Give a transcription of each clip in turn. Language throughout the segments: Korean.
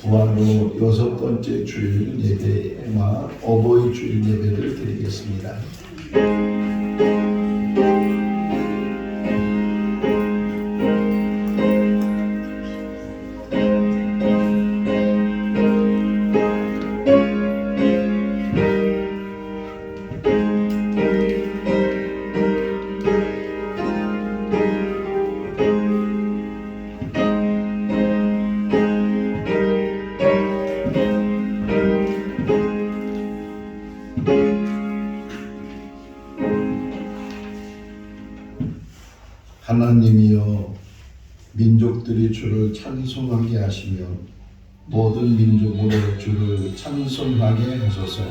부활로 6번째 주일 예배와 어버이 주일 예배를 드리겠습니다. 하나님이여, 민족들이 주를 찬송하게 하시며 모든 민족으로 주를 찬송하게 하소서.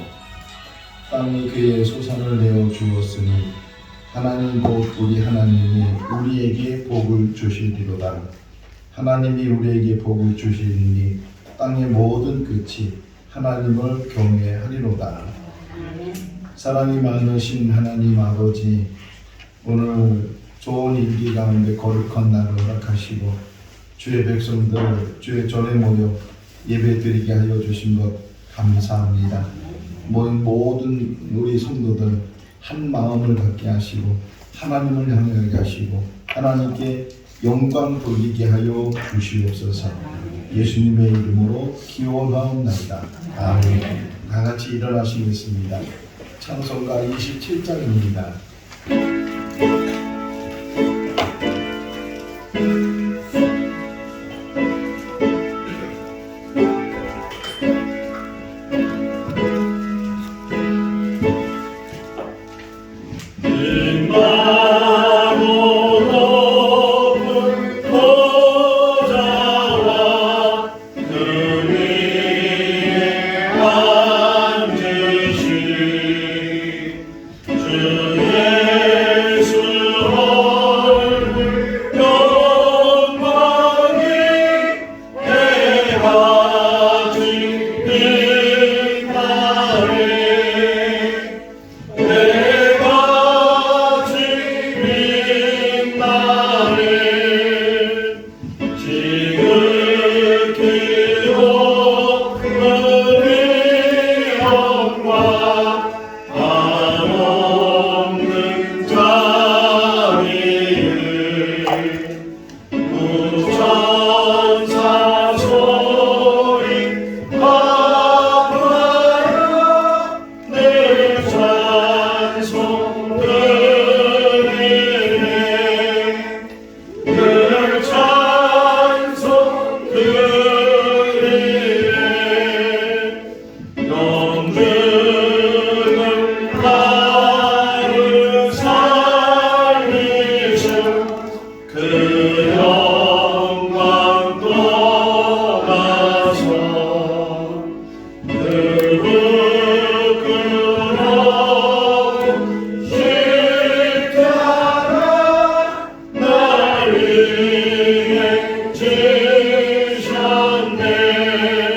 땅이 그의 소산을 내어 주었으니 하나님 곧 우리 하나님이 우리에게 복을 주시리로다. 하나님이 우리에게 복을 주시리니 땅의 모든 끝이 하나님을 경외하리로다. 사랑이 많으신 하나님 아버지, 오늘 좋은 일기 가운데 거룩한 날을 허락하시고 주의 백성들 주의 전에 모여 예배드리게 하여 주신 것 감사합니다. 모든 우리 성도들 한 마음을 갖게 하시고 하나님을 향하게 하시고 하나님께 영광 돌리게 하여 주시옵소서. 예수님의 이름으로 기원하옵나이다. 아멘. 다 같이 일어나시겠습니다. 찬송가 27장입니다. 주셨네.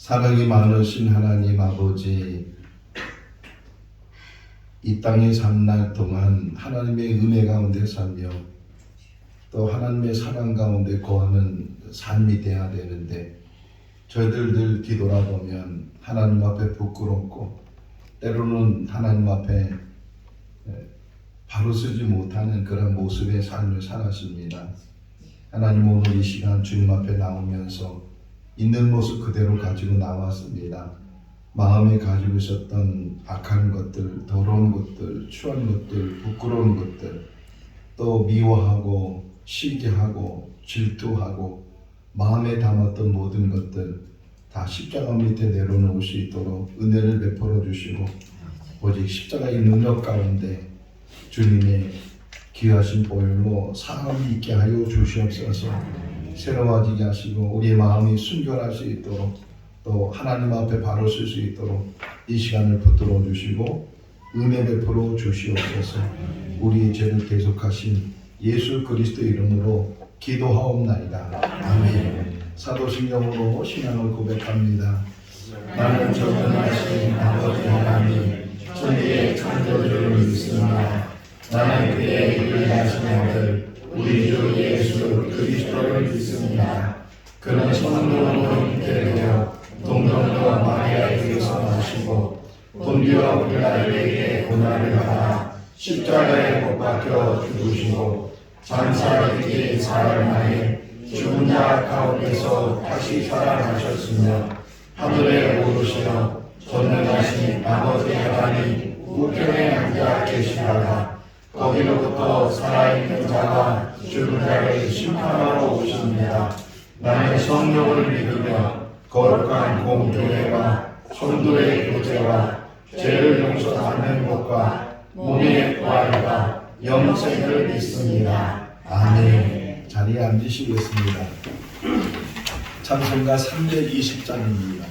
사랑이 많으신 하나님 아버지, 이 땅에 산 날 동안 하나님의 은혜 가운데 살며 또 하나님의 사랑 가운데 거하는 삶이 돼야 되는데, 저희들 늘 뒤돌아보면 하나님 앞에 부끄럽고 때로는 하나님 앞에 바로 서지 못하는 그런 모습의 삶을 살았습니다. 하나님, 오늘 이 시간 주님 앞에 나오면서 있는 모습 그대로 가지고 나왔습니다. 마음에 가지고 있었던 악한 것들, 더러운 것들, 추한 것들, 부끄러운 것들, 또 미워하고 시기하고 질투하고 마음에 담았던 모든 것들 다 십자가 밑에 내려놓을 수 있도록 은혜를 베풀어 주시고, 오직 십자가의 능력 가운데 주님의 귀하신 보혈로 사함이 있게 하여 주시옵소서. 새로워지게 하시고 우리의 마음이 순결할 수 있도록, 또 하나님 앞에 바로 설 수 있도록 이 시간을 붙들어 주시고 은혜 베풀어 주시옵소서. 우리의 죄를 대속하신 예수 그리스도 이름으로 기도하옵나이다. 아멘. 사도신경으로 신앙을 고백합니다. 나는 전능하신 아버지 하나님 천지의 창조주를 믿습니다. 나는 그의 유일하신 아들 우리 주 예수 그리스도를 믿습니다. 그는 성령으로 잉태되어 동정녀 마리아에게서 나시고 본디오 빌라도에게 고난을 받아 십자가에 못 박혀 죽으시고 장사되기 사흘 만에 죽은 자 가운데서 다시 살아나셨으며 하늘에 오르시어 전능하신 아버지 하나님 우편에 앉아 계시다가 거기로부터 살아있는 자와 죽은 자를 심판하러 오십니다. 나는 성령을 믿으며 거룩한 공교회와 성도의 교제와 죄를 용서받는 것과 몸의 부활과 영생을 믿습니다. 아멘. 자리에 앉으시겠습니다. 찬송가 320장입니다.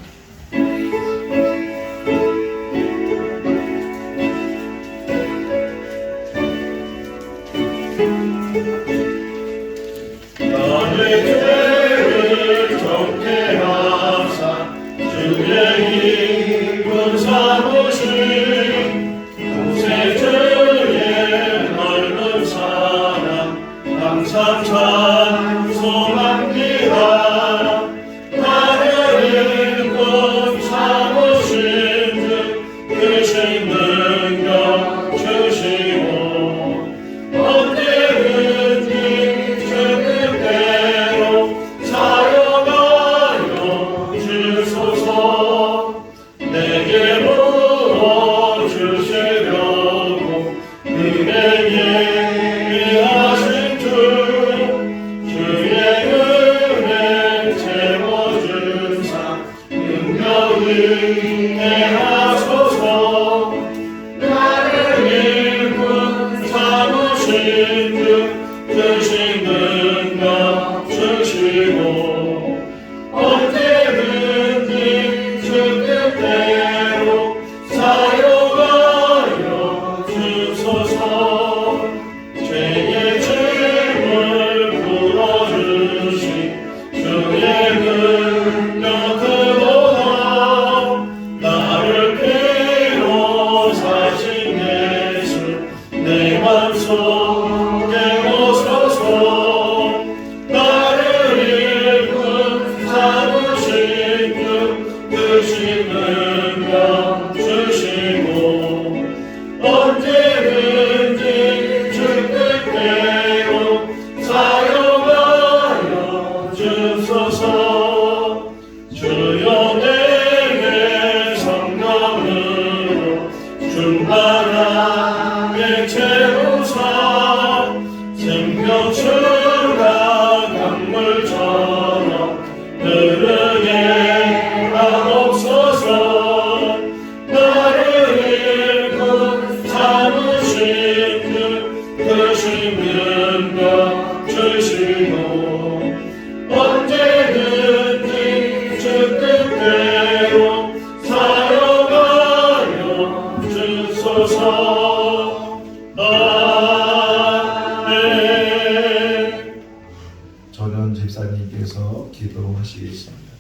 전현 집사님께서 기도하시겠습니다.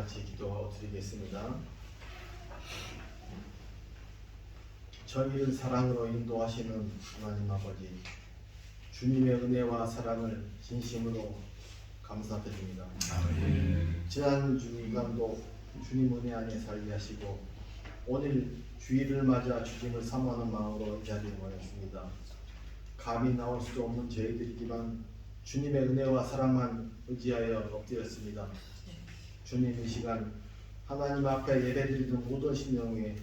같이 기도드리겠습니다. 저희를 사랑으로 인도하시는 하나님 아버지, 주님의 은혜와 사랑을 진심으로 감사드립니다. 지난 주간도 주님 은혜 안에 살게 하시고 오늘 주일을 맞아 주님을 사모하는 마음으로 이 자리에 모였습니다. 감히 나올 수도 없는 저희들이지만 주님의 은혜와 사랑만 의지하여 엎드렸습니다. 주님, 이 시간 하나님 앞에 예배드리는 모든 심령에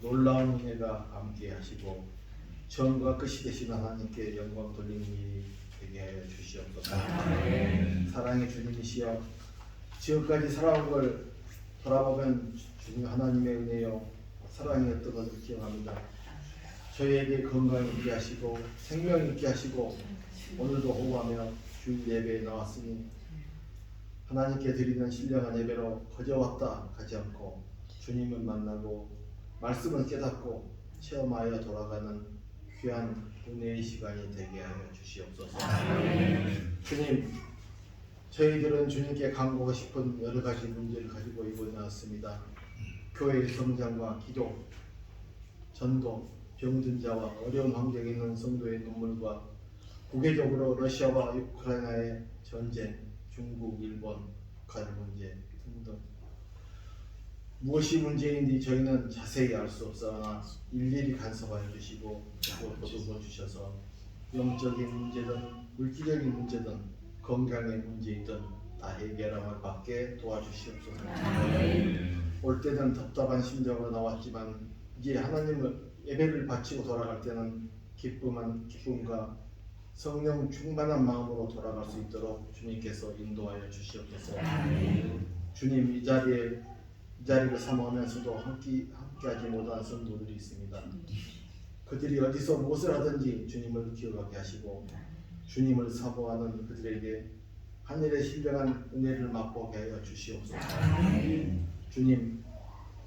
놀라운 은혜가 함께 하시고 처음과 끝이 되신 하나님께 영광 돌리는 일이 되게 하여 주시옵소서. 사랑의 주님이시여, 지금까지 살아온 걸 돌아보면 주님 하나님의 은혜요 사랑이었던 것을 기억합니다. 저희에게 건강 있게 하시고 생명 있게 하시고 오늘도 호흡하며 주일 예배에 나왔으니 하나님께 드리는 신령한 예배로 거저왔다 가지 않고 주님을 만나고 말씀을 깨닫고 체험하여 돌아가는 귀한 은혜의 시간이 되게 하여 주시옵소서. 주님, 저희들은 주님께 간구하고 싶은 여러 가지 문제를 가지고 이곳에 나왔습니다. 교회의 성장과 기도, 전도, 병든 자와 어려운 환경에 있는 성도의 눈물과 국외적으로 러시아와 우크라이나의 전쟁, 중국, 일본, 북한의 문제 등등 무엇이 문제인지 저희는 자세히 알 수 없으나 일일이 간섭하여 주시고 보듬어 주셔서 영적인 문제든 물질적인 문제든 건강의 문제이든 다 해결함을 받게 도와주시옵소서. 올 때는 답답한 심정으로 나왔지만 이제 하나님을 예배를 바치고 돌아갈 때는 기쁨과 성령 충만한 마음으로 돌아갈 수 있도록 주님께서 인도하여 주시옵소서. 주님, 이 자리를 사모하면서도 함께하지 못한 성도들이 있습니다. 그들이 어디서 무엇을 하든지 주님을 기억하게 하시고 주님을 사모하는 그들에게 하늘의 신령한 은혜를 맛보게 하여 주시옵소서. 주님,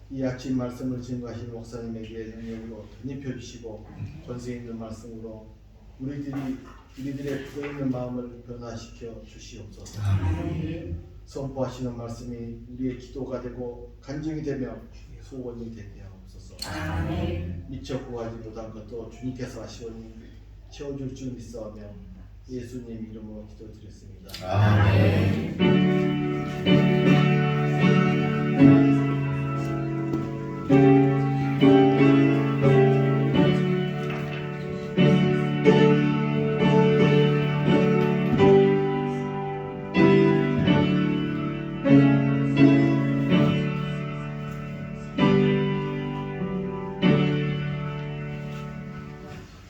이 아침 말씀을 증거하신 목사님에게 능력으로 덧입혀 주시고 권세 있는 말씀으로 우리들의 굳어있는 마음을 변화시켜 주시옵소서. 선포하시는 말씀이 우리의 기도가 되고 간증이 되며 소원이 되게 하옵소서. 미처 구하지 못한 것도 주님께서 하시오니 채워줄 줄 믿사오며 예수님 이름으로 기도드렸습니다. 아멘.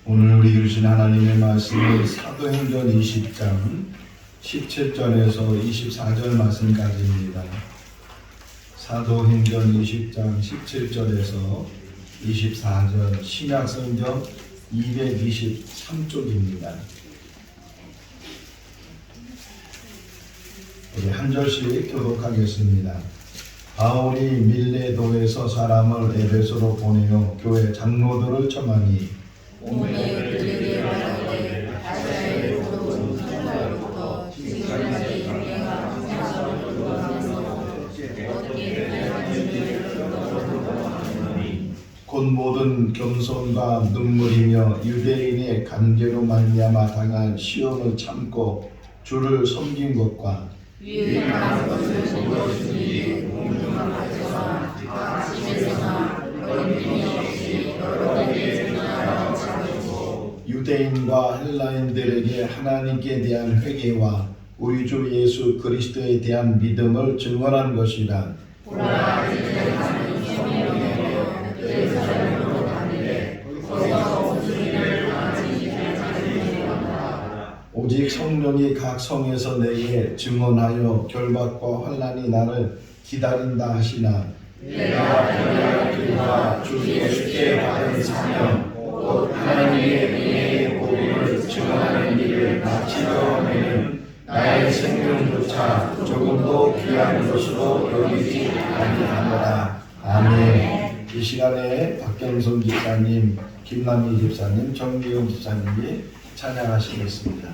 오늘 우리 주신 하나님의 말씀은 사도행전 20장 17절에서 24절 말씀까지입니다. 사도행전 20장 17절에서 24절 신약성경 223쪽입니다. 우리 한 절씩 교독하겠습니다. 바울이 밀레도에서 사람을 에베소로 보내어 교회 장로들을 청하니 오늘 그들에게 말하되 아시아에서 천달부터 지금까지 내가 항상 기도하면서 어떻게 하나님을 기도하노니 곧 모든 겸손과 눈물이며 유대인의 간계로 말미암아 당한 시험을 참고 주를 섬긴 것과 유익한 것을 먹었으니 공중한 가져와 집에서나 거름이 없이 여러 가지 전하여 차리고 유대인과 헬라인들에게 하나님께 대한 회개와 우리 주 예수 그리스도에 대한 믿음을 증언한 것이라. 보라 이제 하는 성령이여 예루살렘으로 가는데 거기서 무슨일을 당하지 않으리로다. 오직 성령이 각 성에서 내게 증언하여 결박과 환난이 나를 기다린다 하시나 내가 변화할 길과 주 예수께 받은 사명 곧 하나님의 은혜의 복음을 증언하는 일을 마치려 하면 나의 생명조차 조금도 귀한 것으로 여기지 아니하노라. 아멘. 이 시간에 박경선 집사님, 김남희 집사님, 정기용 집사님이 찬양하시겠습니다.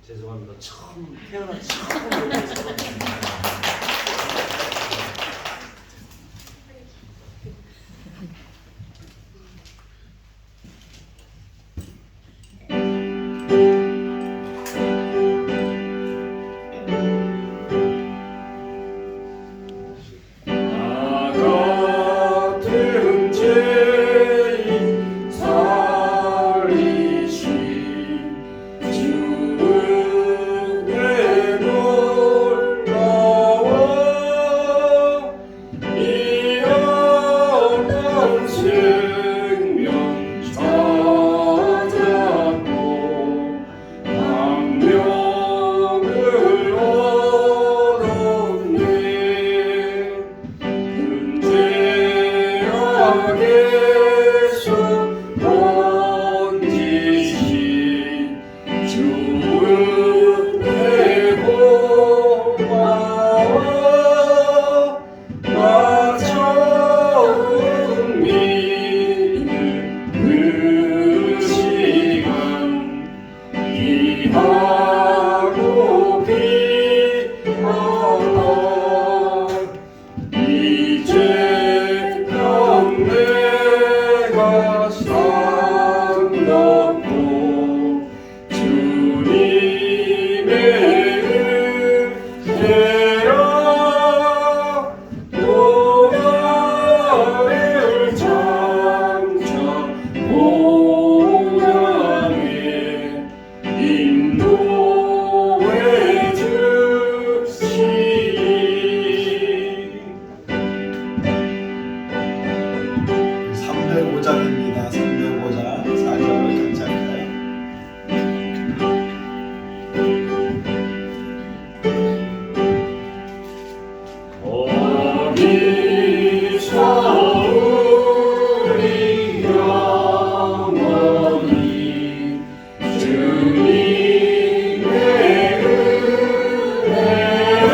죄송합니다. 태어나 처음 여기서 같은 죄인 살리신 주는 내 놀라워 이 어떤 생명 찾았고 광명을 얻었네 죄악에서 건지신 주은 내 고마워 나 처음 믿는 그 시간 이하고 비어나 이제 내가 상 넘고 주님의 은혜라 노아를 장차 공양해 인도해 주시니 305장입니다. 305장 4절을 같이 할까요? 거기서 우리 영원히 주님의 은혜로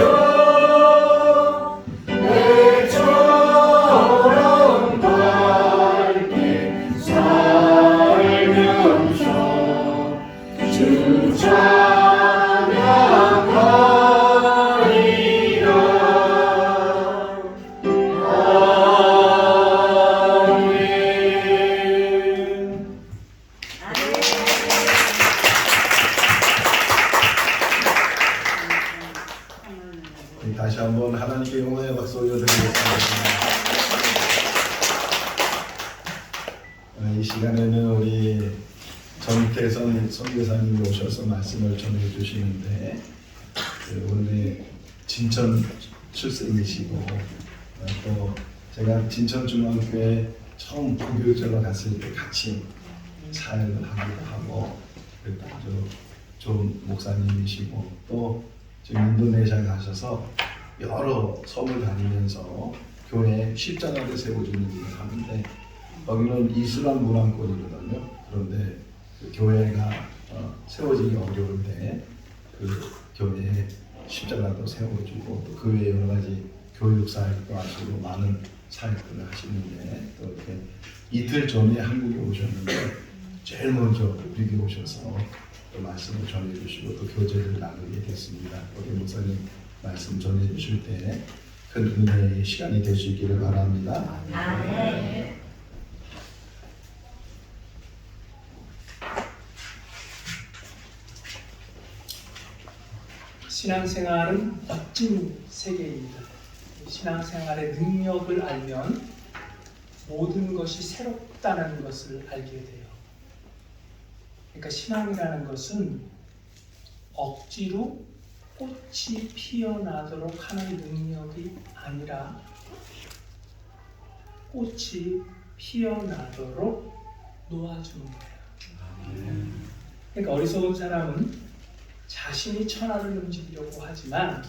배처럼 밝게 살면서 주 찬양하리라. 다시 한번 하나님께 영광의 박수 올려드리겠습니다. 이 시간에는 우리 전태선 선교사님이 오셔서 말씀을 전해 주시는데 오늘 진천 출생이시고 또 제가 진천중앙교회 처음 부교육자로 갔을 때 같이 사역을 하기도 하고 아주 좋은 목사님이시고 또 지금 인도네시아 가셔서 여러 섬을 다니면서 교회에 십자가를 세워주는 일을 하는데 거기는 이슬람 문화권이거든요. 그런데 그 교회가 세워지기 어려운데 그 교회에 십자가도 세워주고 또 그 외에 여러 가지 교육 사역도 하시고 많은 사역들을 하시는데 또 이렇게 이틀 전에 한국에 오셨는데 제일 먼저 우리에게 오셔서 또 말씀을 전해주시고 또 교제를 나누게 됐습니다. 우리 목사님 말씀 전해주실 때 큰 은혜의 시간이 될 수 있기를 바랍니다. 아멘. 신앙생활은 멋진 세계입니다. 신앙생활의 능력을 알면 모든 것이 새롭다는 것을 알게 돼요. 그러니까 신앙이라는 것은 억지로 꽃이 피어나도록 하는 능력이 아니라 꽃이 피어나도록 놓아주는 거예요. 그러니까 어리석은 사람은 자신이 천하를 움직이려고 하지만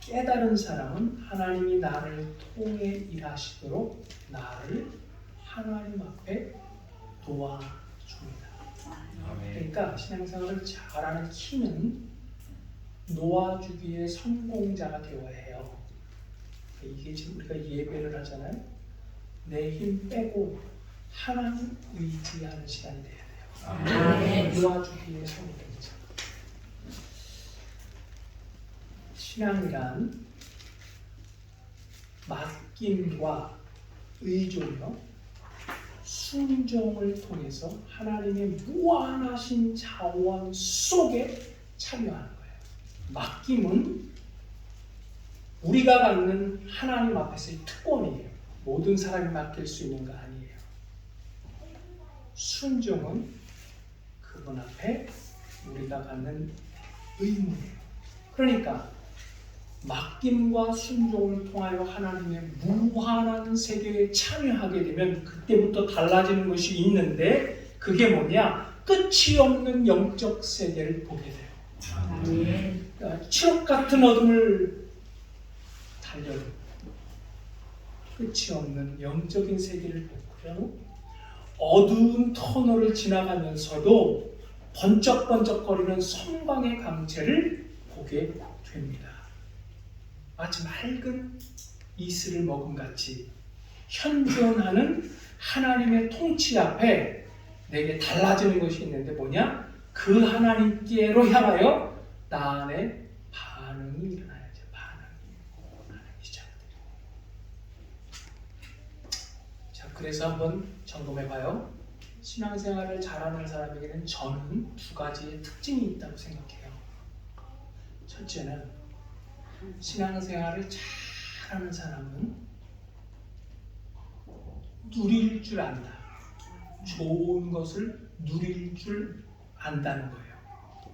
깨달은 사람은 하나님이 나를 통해 일하시도록 나를 하나님 앞에 도와줍니다. 그러니까 신앙생활을 잘하는 키는 놓아주기의 성공자가 되어야 해요. 이게 지금 우리가 예배를 하잖아요. 내 힘 빼고 하나님 의지하는 시간이 돼야 돼요. 놓아주기에 성공했죠. 신앙이란 맡김과 의존과 순종을 통해서 하나님의 무한하신 자원 속에 참여하는 거예요. 맡김은 우리가 갖는 하나님 앞에서의 특권이에요. 모든 사람이 맡길 수 있는 거 아니에요. 순종은 그분 앞에 우리가 갖는 의무예요. 그러니까 맡김과 순종을 통하여 하나님의 무한한 세계에 참여하게 되면 그때부터 달라지는 것이 있는데 그게 뭐냐? 끝이 없는 영적 세계를 보게 돼요. 그러니까 칠흑 같은 어둠을 달려요. 끝이 없는 영적인 세계를 보고요. 어두운 터널을 지나가면서도 번쩍번쩍거리는 섬광의 강체를 보게 됩니다. 마치 맑은 이슬을 머금같이 현존하는 하나님의 통치 앞에 내게 달라지는 것이 있는데 뭐냐? 그 하나님께로 향하여 나 안에 반응이 일어나야죠. 반응이 시작돼요. 자, 그래서 한번 점검해봐요. 신앙생활을 잘하는 사람에게는 저는 두 가지의 특징이 있다고 생각해요. 첫째는 신앙생활을 잘하는 사람은 누릴 줄 안다. 좋은 것을 누릴 줄 안다는 거예요.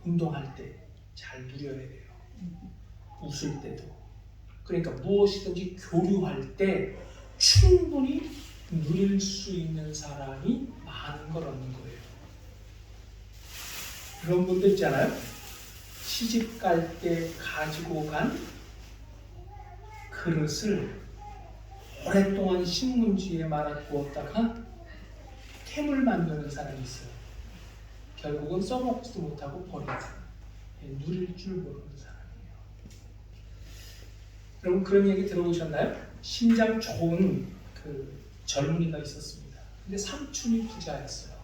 운동할 때 잘 누려야 돼요. 웃을 때도. 그러니까 무엇이든지 교류할 때 충분히 누릴 수 있는 사람이 많은 걸 얻는 거예요. 그런 분들 있잖아요. 시집 갈 때 가지고 간 그릇을 오랫동안 신문지에 말아두었다가 템을 만드는 사람이 있어요. 결국은 써먹지도 못하고 버려요. 누릴 줄 모르는 사람이에요. 여러분 그런 얘기 들어보셨나요? 신장 좋은 그 젊은이가 있었습니다. 근데 삼촌이 부자였어요.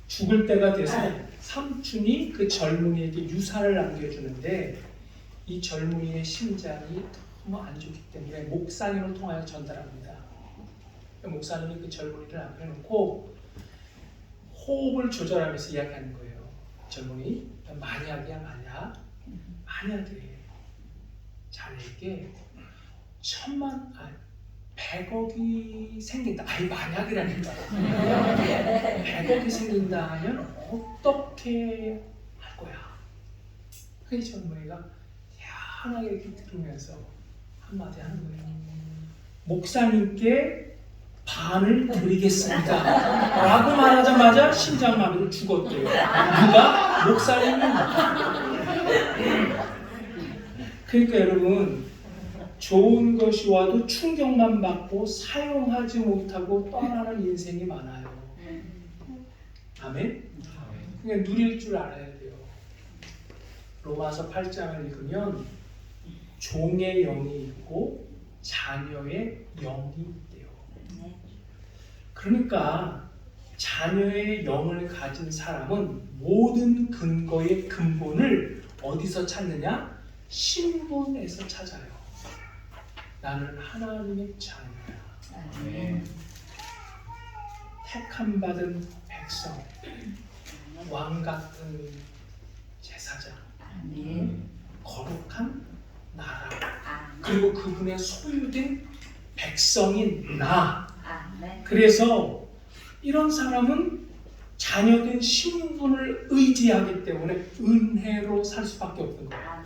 죽을 때가 돼서 삼촌이 그 젊은이에게 유산을 남겨주는데 이 젊은이의 심장이 너무 안 좋기 때문에 목사님을 통하여 전달합니다. 목사님이 그 젊은이를 앞에 놓고 호흡을 조절하면서 이야기하는 거예요. 젊은이, 만약이야 만약, 만약에 자네에게 100억이 생긴다. 아니 만약이라니까. 100억이 생긴다 하면 어떻게 할 거야? 그 젊은이가 희한하게 이렇게 들으면서 한마디 하는 거예요. 목사님께 반을 드리겠습니다. 라고 말하자마자 심장마비로 죽었대요. 누가? 목사님이. 그러니까 여러분 좋은 것이 와도 충격만 받고 사용하지 못하고 떠나는 인생이 많아요. 아멘? 그러니까 누릴 줄 알아야 돼요. 로마서 8장을 읽으면 종의 영이 있고 자녀의 영이 있대요. 그러니까 자녀의 영을 가진 사람은 모든 근거의 근본을 어디서 찾느냐? 신분에서 찾아요. 나는 하나님의 자녀야. 택함 받은 백성, 왕 같은 제사장, 거룩한 나라, 그리고 그분의 소유된 백성인 나. 그래서 이런 사람은 자녀된 신분을 의지하기 때문에 은혜로 살 수밖에 없는 거예요.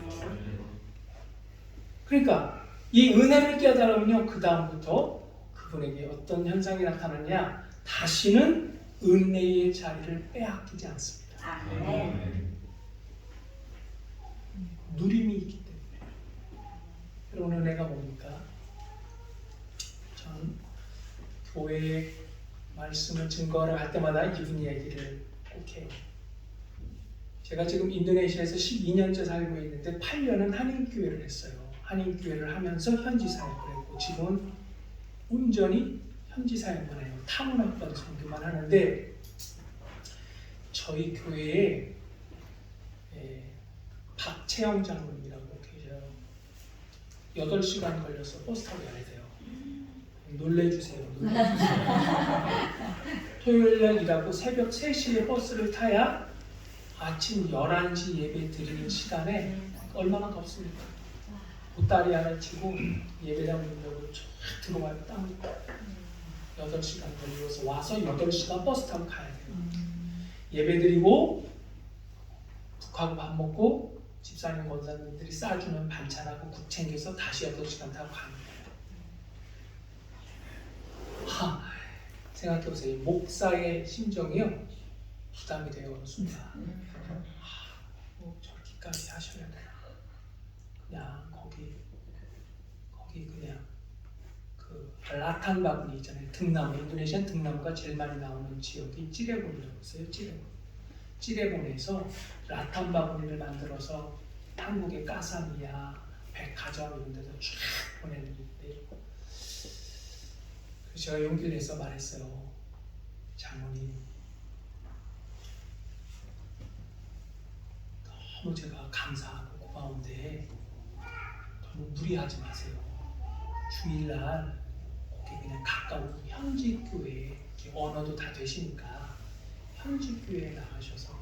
그러니까 이 은혜를 깨달으면요, 그 다음부터 그분에게 어떤 현상이 나타나냐? 다시는 은혜의 자리를 빼앗기지 않습니다. 누림이 있기 때문에. 여러분, 은혜가 뭡니까? 전 교회에 말씀을 증거를 할 때마다 이분 얘기를 꼭 해요. 제가 지금 인도네시아에서 12년째 살고 있는데 8년은 한인교회를 했어요. 한인교회를 하면서 현지 사역을 했고 지금은 온전히 현지 사역만 해요. 타문학번 선교만 하는데 저희 교회에 박채영 장로님이라고 계셔요. 8시간 걸려서 버스 타고 가야 돼요. 놀래주세요. 토요일날 일하고 새벽 3시에 버스를 타야 아침 11시 예배 드리는 시간에 얼마나 덥습니까? 보따리 하나 치고 예배당 문 열고 쫙 들어와요. 땀 8시간 걸려서 와서 8시간 버스 타고 가야 돼요. 예배 드리고 국하고 밥 먹고 집사님 권사님들이 싸주는 반찬하고 국 챙겨서 다시 8시간 타고 가는 거예요. 생각해보세요. 목사의 심정이요 부담이 되어 어느 순간 뭐 저렇게까지 하셔야 되나. 그냥 거기 그냥 그 라탄 바구니 있잖아요. 등나무, 인도네시아 등나무가 제일 많이 나오는 지역이 찌레본이라고 있어요. 찌레본에서 라탄 바구니를 만들어서 한국의 까사미야, 백화점 이런 데서 쫙 보내는데, 그래서 제가 용기를 내서 말했어요. 장모님, 너무 제가 감사하고 고마운데 너무 무리하지 마세요. 주일날 거기 그냥 가까운 현지 교회, 언어도 다 되시니까 현지 교회에 나가셔서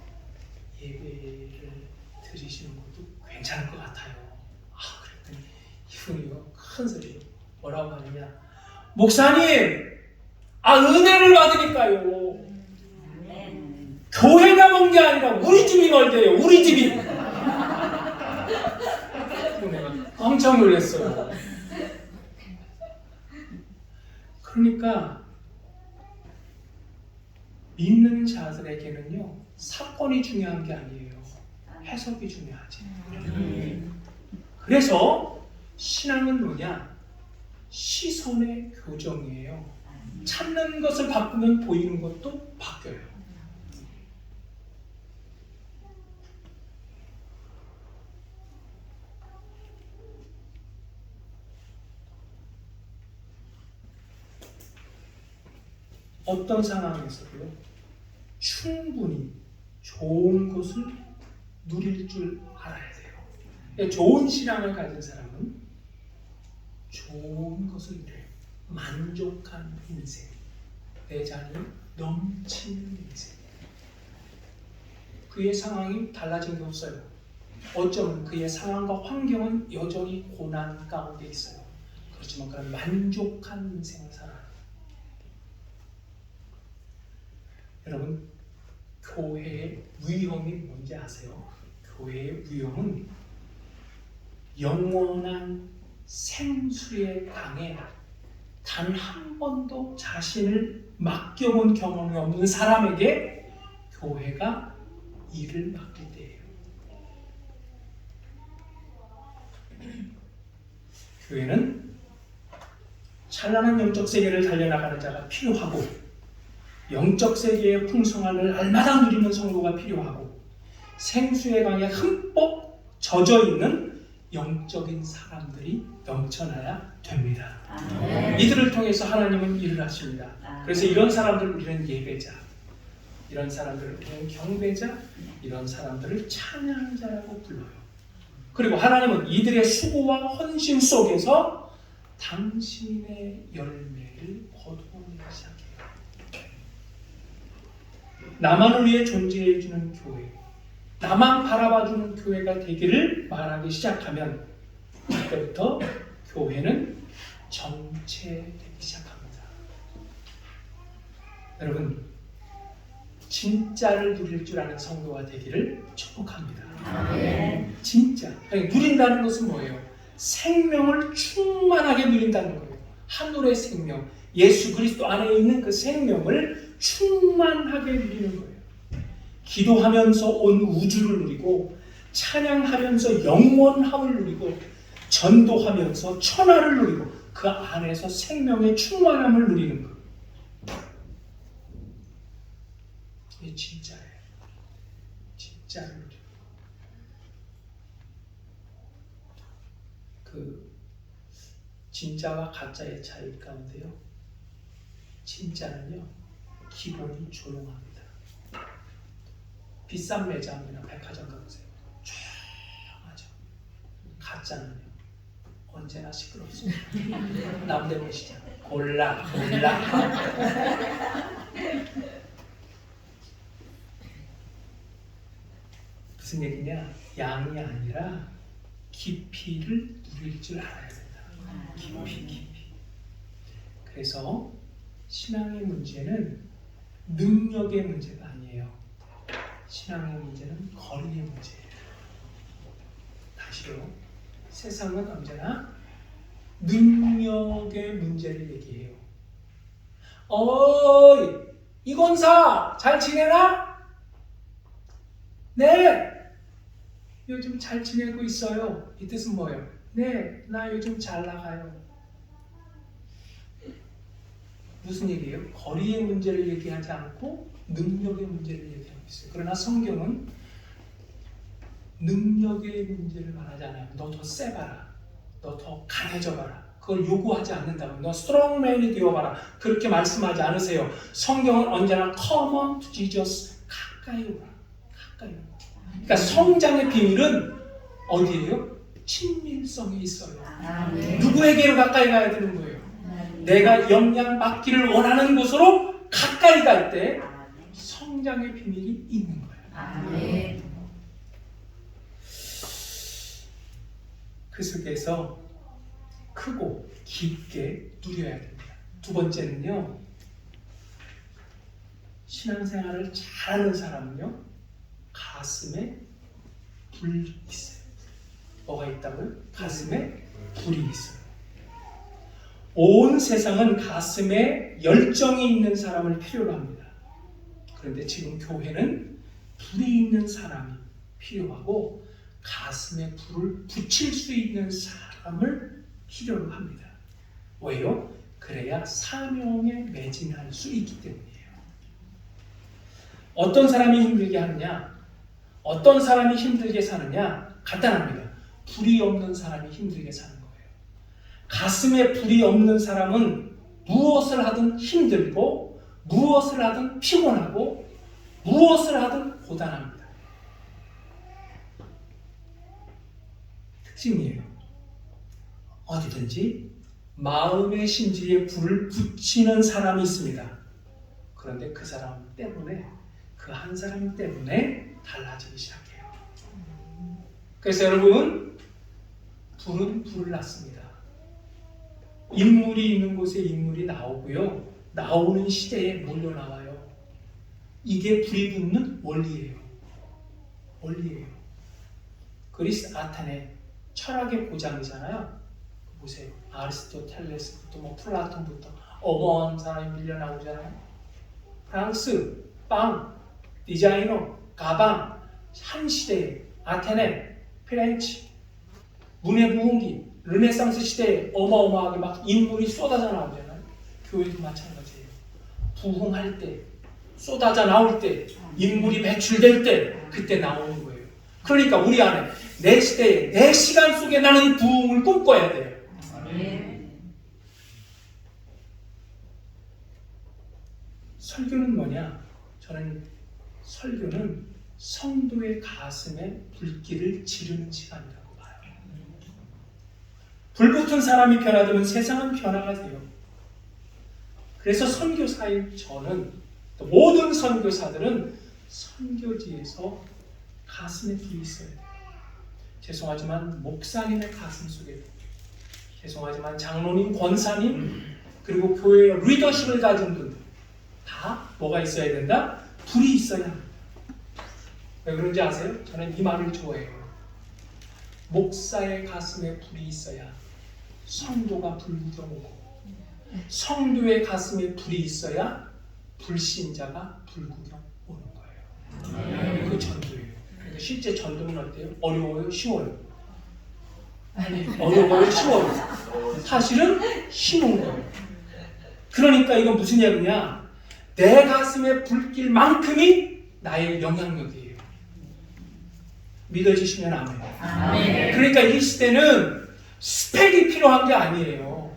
예배를 드리시는 것도 괜찮을 것 같아요. 그랬더니 이분이요 큰 소리로 뭐라고 하느냐, 목사님, 은혜를 받으니까요. 교회가 먼 게 아니라 우리 집이 멀대요. 우리 집이. 내가 깜짝 놀랐어요. 그러니까 믿는 자들에게는요 사건이 중요한 게 아니에요. 해석이 중요하지. 그래서 신앙은 뭐냐? 시선의 교정이에요. 찾는 것을 바꾸면 보이는 것도 바뀌어요. 어떤 상황에서도요 충분히 좋은 것을 누릴 줄 알아야 돼요. 그러니까 좋은 신앙을 가진 사람은 좋은 것을 누려요. 만족한 인생, 내 자녀 넘치는 인생. 그의 상황이 달라진 게 없어요. 어쩌면 그의 상황과 환경은 여전히 고난 가운데 있어요. 그렇지만 그런 만족한 인생을 살아요. 여러분, 교회의 위험이 뭔지 아세요? 교회의 위험은 영원한 생수의 강에 단 한 번도 자신을 맡겨본 경험이 없는 사람에게 교회가 일을 맡길 때예요. 교회는 찬란한 영적 세계를 달려나가는 자가 필요하고, 영적 세계의 풍성함을 알마다 누리는 성도가 필요하고, 생수의 강에 흠뻑 젖어 있는 영적인 사람들이 넘쳐나야 됩니다. 이들을 통해서 하나님은 일을 하십니다. 그래서 이런 사람들을 우리는 예배자, 이런 사람들을 우리는 경배자, 이런 사람들을 찬양자라고 불러요. 그리고 하나님은 이들의 수고와 헌신 속에서 당신의 열매를 거두어내기 시작해요. 나만을 위해 존재해주는 교회, 나만 바라봐주는 교회가 되기를 말하기 시작하면 그때부터 교회는 정체되기 시작합니다. 여러분, 진짜를 누릴 줄 아는 성도가 되기를 축복합니다. 진짜. 누린다는 것은 뭐예요? 생명을 충만하게 누린다는 거예요. 하늘의 생명, 예수 그리스도 안에 있는 그 생명을 충만하게 누리는 거예요. 기도하면서 온 우주를 누리고, 찬양하면서 영원함을 누리고, 전도하면서 천하를 누리고, 그 안에서 생명의 충만함을 누리는 것. 이게 진짜예요. 진짜를 누리는 그 진짜와 가짜의 차이 가운데요, 진짜는요 기본이 조용합니다. 비싼 매장이나 백화점 가보세요. 조용하죠. 가짜는요 언제나 시끄럽습니다. 남대문시장 골라. 무슨 얘기냐? 양이 아니라 깊이를 누릴 줄 알아야 된다. 깊이. 그래서 신앙의 문제는 능력의 문제가 아니에요. 신앙의 문제는 거리의 문제예요. 다시요. 세상은 언제나 능력의 문제를 얘기해요. 어이, 이건사 잘 지내나? 네, 요즘 잘 지내고 있어요. 이 뜻은 뭐예요? 네, 나 요즘 잘 나가요. 무슨 얘기예요? 거리의 문제를 얘기하지 않고 능력의 문제를 얘기하고 있어요. 그러나 성경은 능력의 문제를 말하잖아요. 너 더 세봐라. 너 더 강해져봐라. 그걸 요구하지 않는다고. 너 스트롱맨이 되어봐라. 그렇게 말씀하지 않으세요. 성경은 언제나 come on to Jesus. 가까이 오라. 가까이 오라. 그러니까 성장의 비밀은 어디예요? 친밀성에 있어요. 누구에게로 가까이 가야 되는 거예요? 내가 영향받기를 원하는 곳으로 가까이 갈 때 성장의 비밀이 있는 거예요. 그 속에서 크고 깊게 누려야 됩니다. 두 번째는요, 신앙생활을 잘하는 사람은요, 가슴에 불이 있어요. 뭐가 있다고요? 가슴에 불이 있어요. 온 세상은 가슴에 열정이 있는 사람을 필요로 합니다. 그런데 지금 교회는 불이 있는 사람이 필요하고 가슴에 불을 붙일 수 있는 사람을 필요로 합니다. 왜요? 그래야 사명에 매진할 수 있기 때문이에요. 어떤 사람이 힘들게 하느냐? 어떤 사람이 힘들게 사느냐? 간단합니다. 불이 없는 사람이 힘들게 사는 거예요. 가슴에 불이 없는 사람은 무엇을 하든 힘들고 무엇을 하든 피곤하고 무엇을 하든 고단합니다. 특징이에요. 어디든지 마음의 심지에 불을 붙이는 사람이 있습니다. 그런데 그 사람 때문에, 그 한 사람 때문에 달라지기 시작해요. 그래서 여러분, 불은 불을 낳습니다. 인물이 있는 곳에 인물이 나오고요. 나오는 시대에 몰려 나와요. 이게 불이 붙는 원리예요. 원리예요. 그리스 아테네 철학의 고장이잖아요. 보세요. 아리스토텔레스부터 뭐 플라톤부터 어마어마한 사람이 밀려 나오잖아요. 프랑스 빵, 디자이너, 가방, 한 시대에 아테네, 피렌체, 문해부흥기, 르네상스 시대에 어마어마하게 막 인물이 쏟아져 나오잖아요. 교회도 마찬가지예요. 부흥할 때, 쏟아져 나올 때, 인물이 배출될 때, 그때 나오는 거예요. 그러니까 우리 안에 내 시대에, 내 시간 속에 나는 부흥을 꿈꿔야 돼요. 설교는 뭐냐? 저는 설교는 성도의 가슴에 불길을 지르는 시간이라고 봐요. 불붙은 사람이 변화되면 세상은 변화가 돼요. 그래서 선교사인 저는, 또 모든 선교사들은 선교지에서 가슴에 불이 있어야 돼요. 죄송하지만 목사님의 가슴 속에, 죄송하지만 장로님, 권사님, 그리고 교회의 리더십을 가진 분들 다 뭐가 있어야 된다? 불이 있어야 합니다. 왜 그런지 아세요? 저는 이 말을 좋아해요. 목사의 가슴에 불이 있어야 성도가 불구경 오고, 성도의 가슴에 불이 있어야 불신자가 불구경 오는 거예요. 그 전도예요. 그러니까 실제 전도는 어때요? 어려워요? 쉬워요? 어려워요? 쉬워요? 사실은 쉬운 거예요. 그러니까 이건 무슨 얘기냐? 내 가슴에 불길만큼이 나의 영향력이에요. 믿어지시면 아멘. 그러니까 이 시대는 스펙이 필요한 게 아니에요.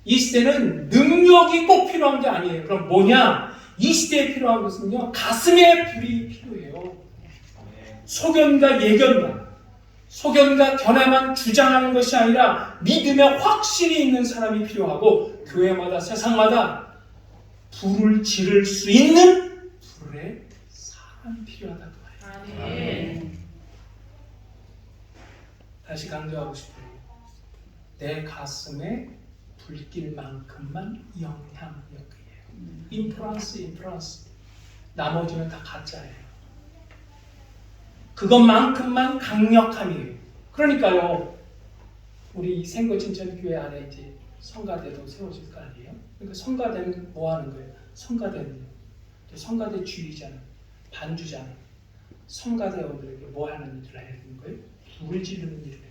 이 시대는 능력이 꼭 필요한 게 아니에요. 그럼 뭐냐? 이 시대에 필요한 것은요, 가슴에 불이 필요해요. 소견과 예견만, 소견과 견해만 주장하는 것이 아니라 믿음에 확신이 있는 사람이 필요하고, 교회마다 세상마다 불을 지를 수 있는 불의 사람이 필요하다 그 말이에요. 아멘. 다시 강조하고 싶어요. 내 가슴에 불길만큼만 영향력이에요. 인프란스. 나머지는 다 가짜예요. 그것만큼만 강력함이에요. 그러니까요, 우리 생거진천교회 안에 이제 성가대도 세워질 거 아니에요? 그러니까 성가대는 뭐 하는 거예요? 성가대는요, 성가대 주의자는, 반주자는 성가대원들에게 뭐 하는 일을 해야 되는 거예요? 불을 지르는 일을 해요.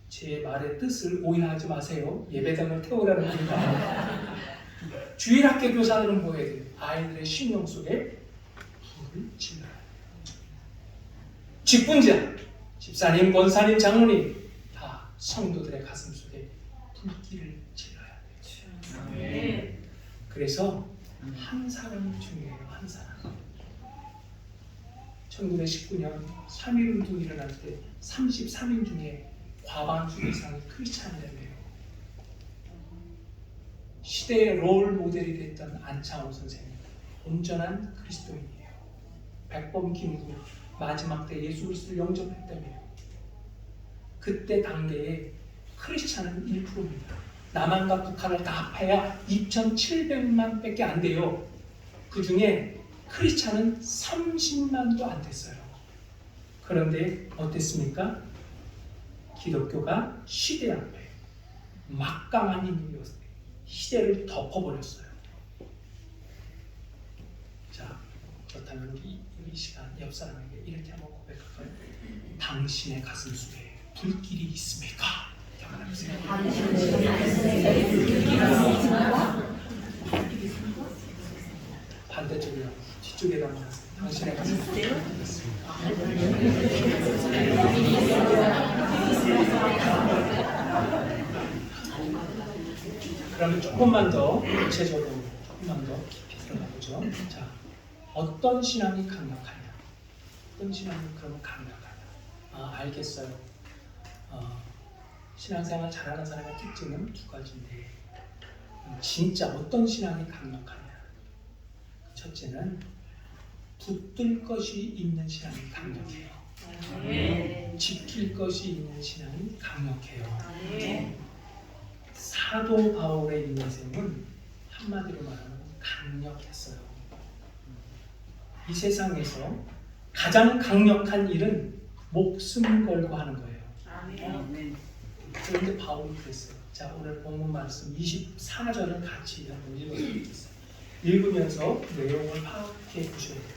제 말의 뜻을 오해하지 마세요. 예배당을 태우라는 겁니다. 주일학교 교사들은 뭐 해야 돼요? 아이들의 심령 속에 불을 질러요. 직분자, 집사님, 권사님, 장로님 다 성도들의 가슴 속에 불길을 질러야 돼요. 아멘. 그래서 한 사람이 중요해요. 한 사람. 1919년 3.1운동이 일어날 때 33인 중에 과반수 이상이 크리스찬이래요. 시대의 롤 모델이 됐던 안창호 선생님, 온전한 그리스도인이에요. 백범 김구 마지막 때 예수 그리스도를 영접했다며요. 그때 당대에 크리스찬은 1%입니다. 남한과 북한을 다 합해야 2,700만 밖에 안 돼요. 그 중에 크리스찬은 30만도 안 됐어요. 그런데 어땠습니까? 기독교가 시대 앞에 막강한 힘이었어요. 시대를 덮어버렸어요. 자, 그렇다면 우리 이 시간 옆 사람에게 이렇게 한번 고백할까요? 당신의 가슴 속에 불길이 있습니까? 반대쪽이요. 뒤쪽에다 말하세요. 당신의 가슴 속에 불길이 있습니까? 그러면 조금만 더 구체적으로, 조금만 더 깊이 들어가 보죠. 자, 어떤 신앙이 강력하냐? 어떤 신앙이 그러면 강력하냐? 알겠어요. 신앙생활 잘하는 사람의 특징은 두 가지인데, 진짜 어떤 신앙이 강력하냐? 첫째는 붙들 것이 있는 신앙이 강력해요. 아멘. 지킬 것이 있는 신앙이 강력해요. 아멘. 사도 바울의 인생은 한마디로 말하면 강력했어요. 이 세상에서 가장 강력한 일은 목숨 걸고 하는 거예요. 아멘. 그런데 바울이 그랬어요. 자, 오늘 본문 말씀 24절을 같이 한번 읽어보겠습니다. 읽으면서 내용을 파악해 보셔야 돼요.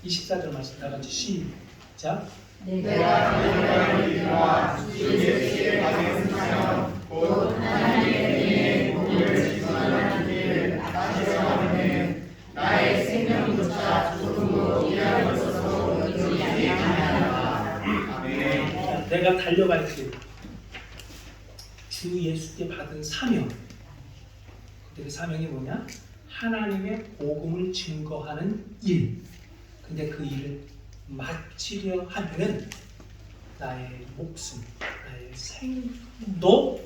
24절 말씀 다 같이 시작. 내가 너희를 이루어 주 예수의 말씀하여 곧 하나님의 복을 증언하는 일을 다시서는 나의 생명조차 조금도 잃을 것으로 여기지 아니하노라. 아멘. 내가 달려갈 길, 주 예수께 받은 사명. 그때 그 사명이 뭐냐? 하나님의 복음을 증거하는 일. 근데 그 일을 마치려 하면은 나의 목숨, 나의 생도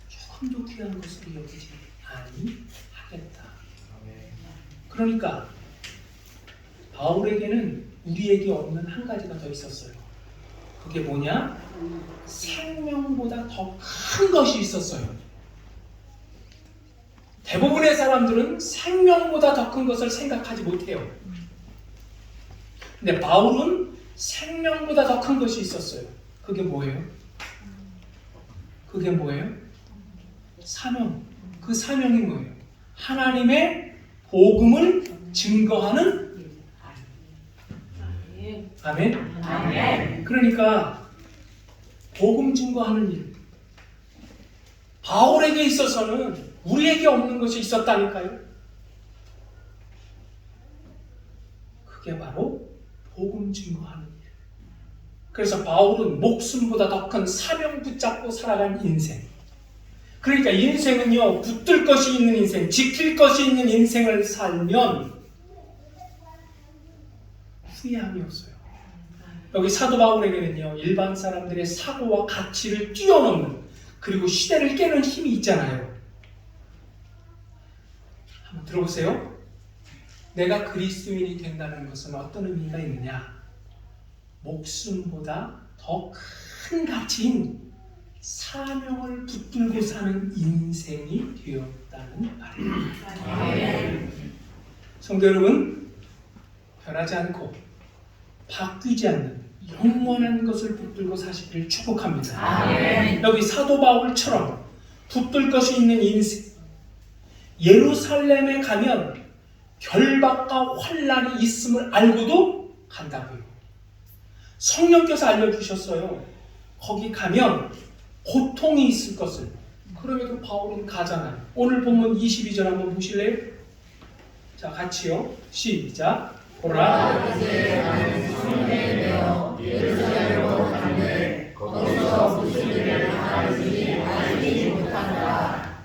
조금도 귀한 것으로 여기지 아니하겠다. 그러니까 바울에게는 우리에게 없는 한 가지가 더 있었어요. 그게 뭐냐? 생명보다 더 큰 것이 있었어요. 대부분의 사람들은 생명보다 더 큰 것을 생각하지 못해요. 근데 바울은 생명보다 더 큰 것이 있었어요. 그게 뭐예요? 그게 뭐예요? 사명. 그 사명이 뭐예요? 하나님의 복음을 증거하는 아멘. 아멘. 그러니까 복음 증거하는 일. 바울에게 있어서는 우리에게 없는 것이 있었다니까요. 그게 바로 복음 증거하는 일. 그래서 바울은 목숨보다 더 큰 사명 붙잡고 살아간 인생. 그러니까 인생은요, 붙들 것이 있는 인생, 지킬 것이 있는 인생을 살면 후회함이 없어요. 여기 사도 바울에게는요, 일반 사람들의 사고와 가치를 뛰어넘는, 그리고 시대를 깨는 힘이 있잖아요. 한번 들어보세요. 내가 그리스도인이 된다는 것은 어떤 의미가 있느냐? 목숨보다 더 큰 가치인 사명을 붙들고 사는 인생이 되었다는 말입니다. 성도 여러분, 변하지 않고 바뀌지 않는 영원한 것을 붙들고 사시기를 축복합니다. 여기 사도 바울처럼 붙들 것이 있는 인생, 예루살렘에 가면 결박과 환난이 있음을 알고도 간다고요. 성령께서 알려주셨어요. 거기 가면 고통이 있을 것을. 그럼에도 바울은 가잖아요. 오늘 본문 22절 한번 보실래요? 자, 같이요. 시작. 보라, 이제 나는 성령에 되어 예루살렘으로 가는데 거기서 무슨 일을 당할지 알지 못한다.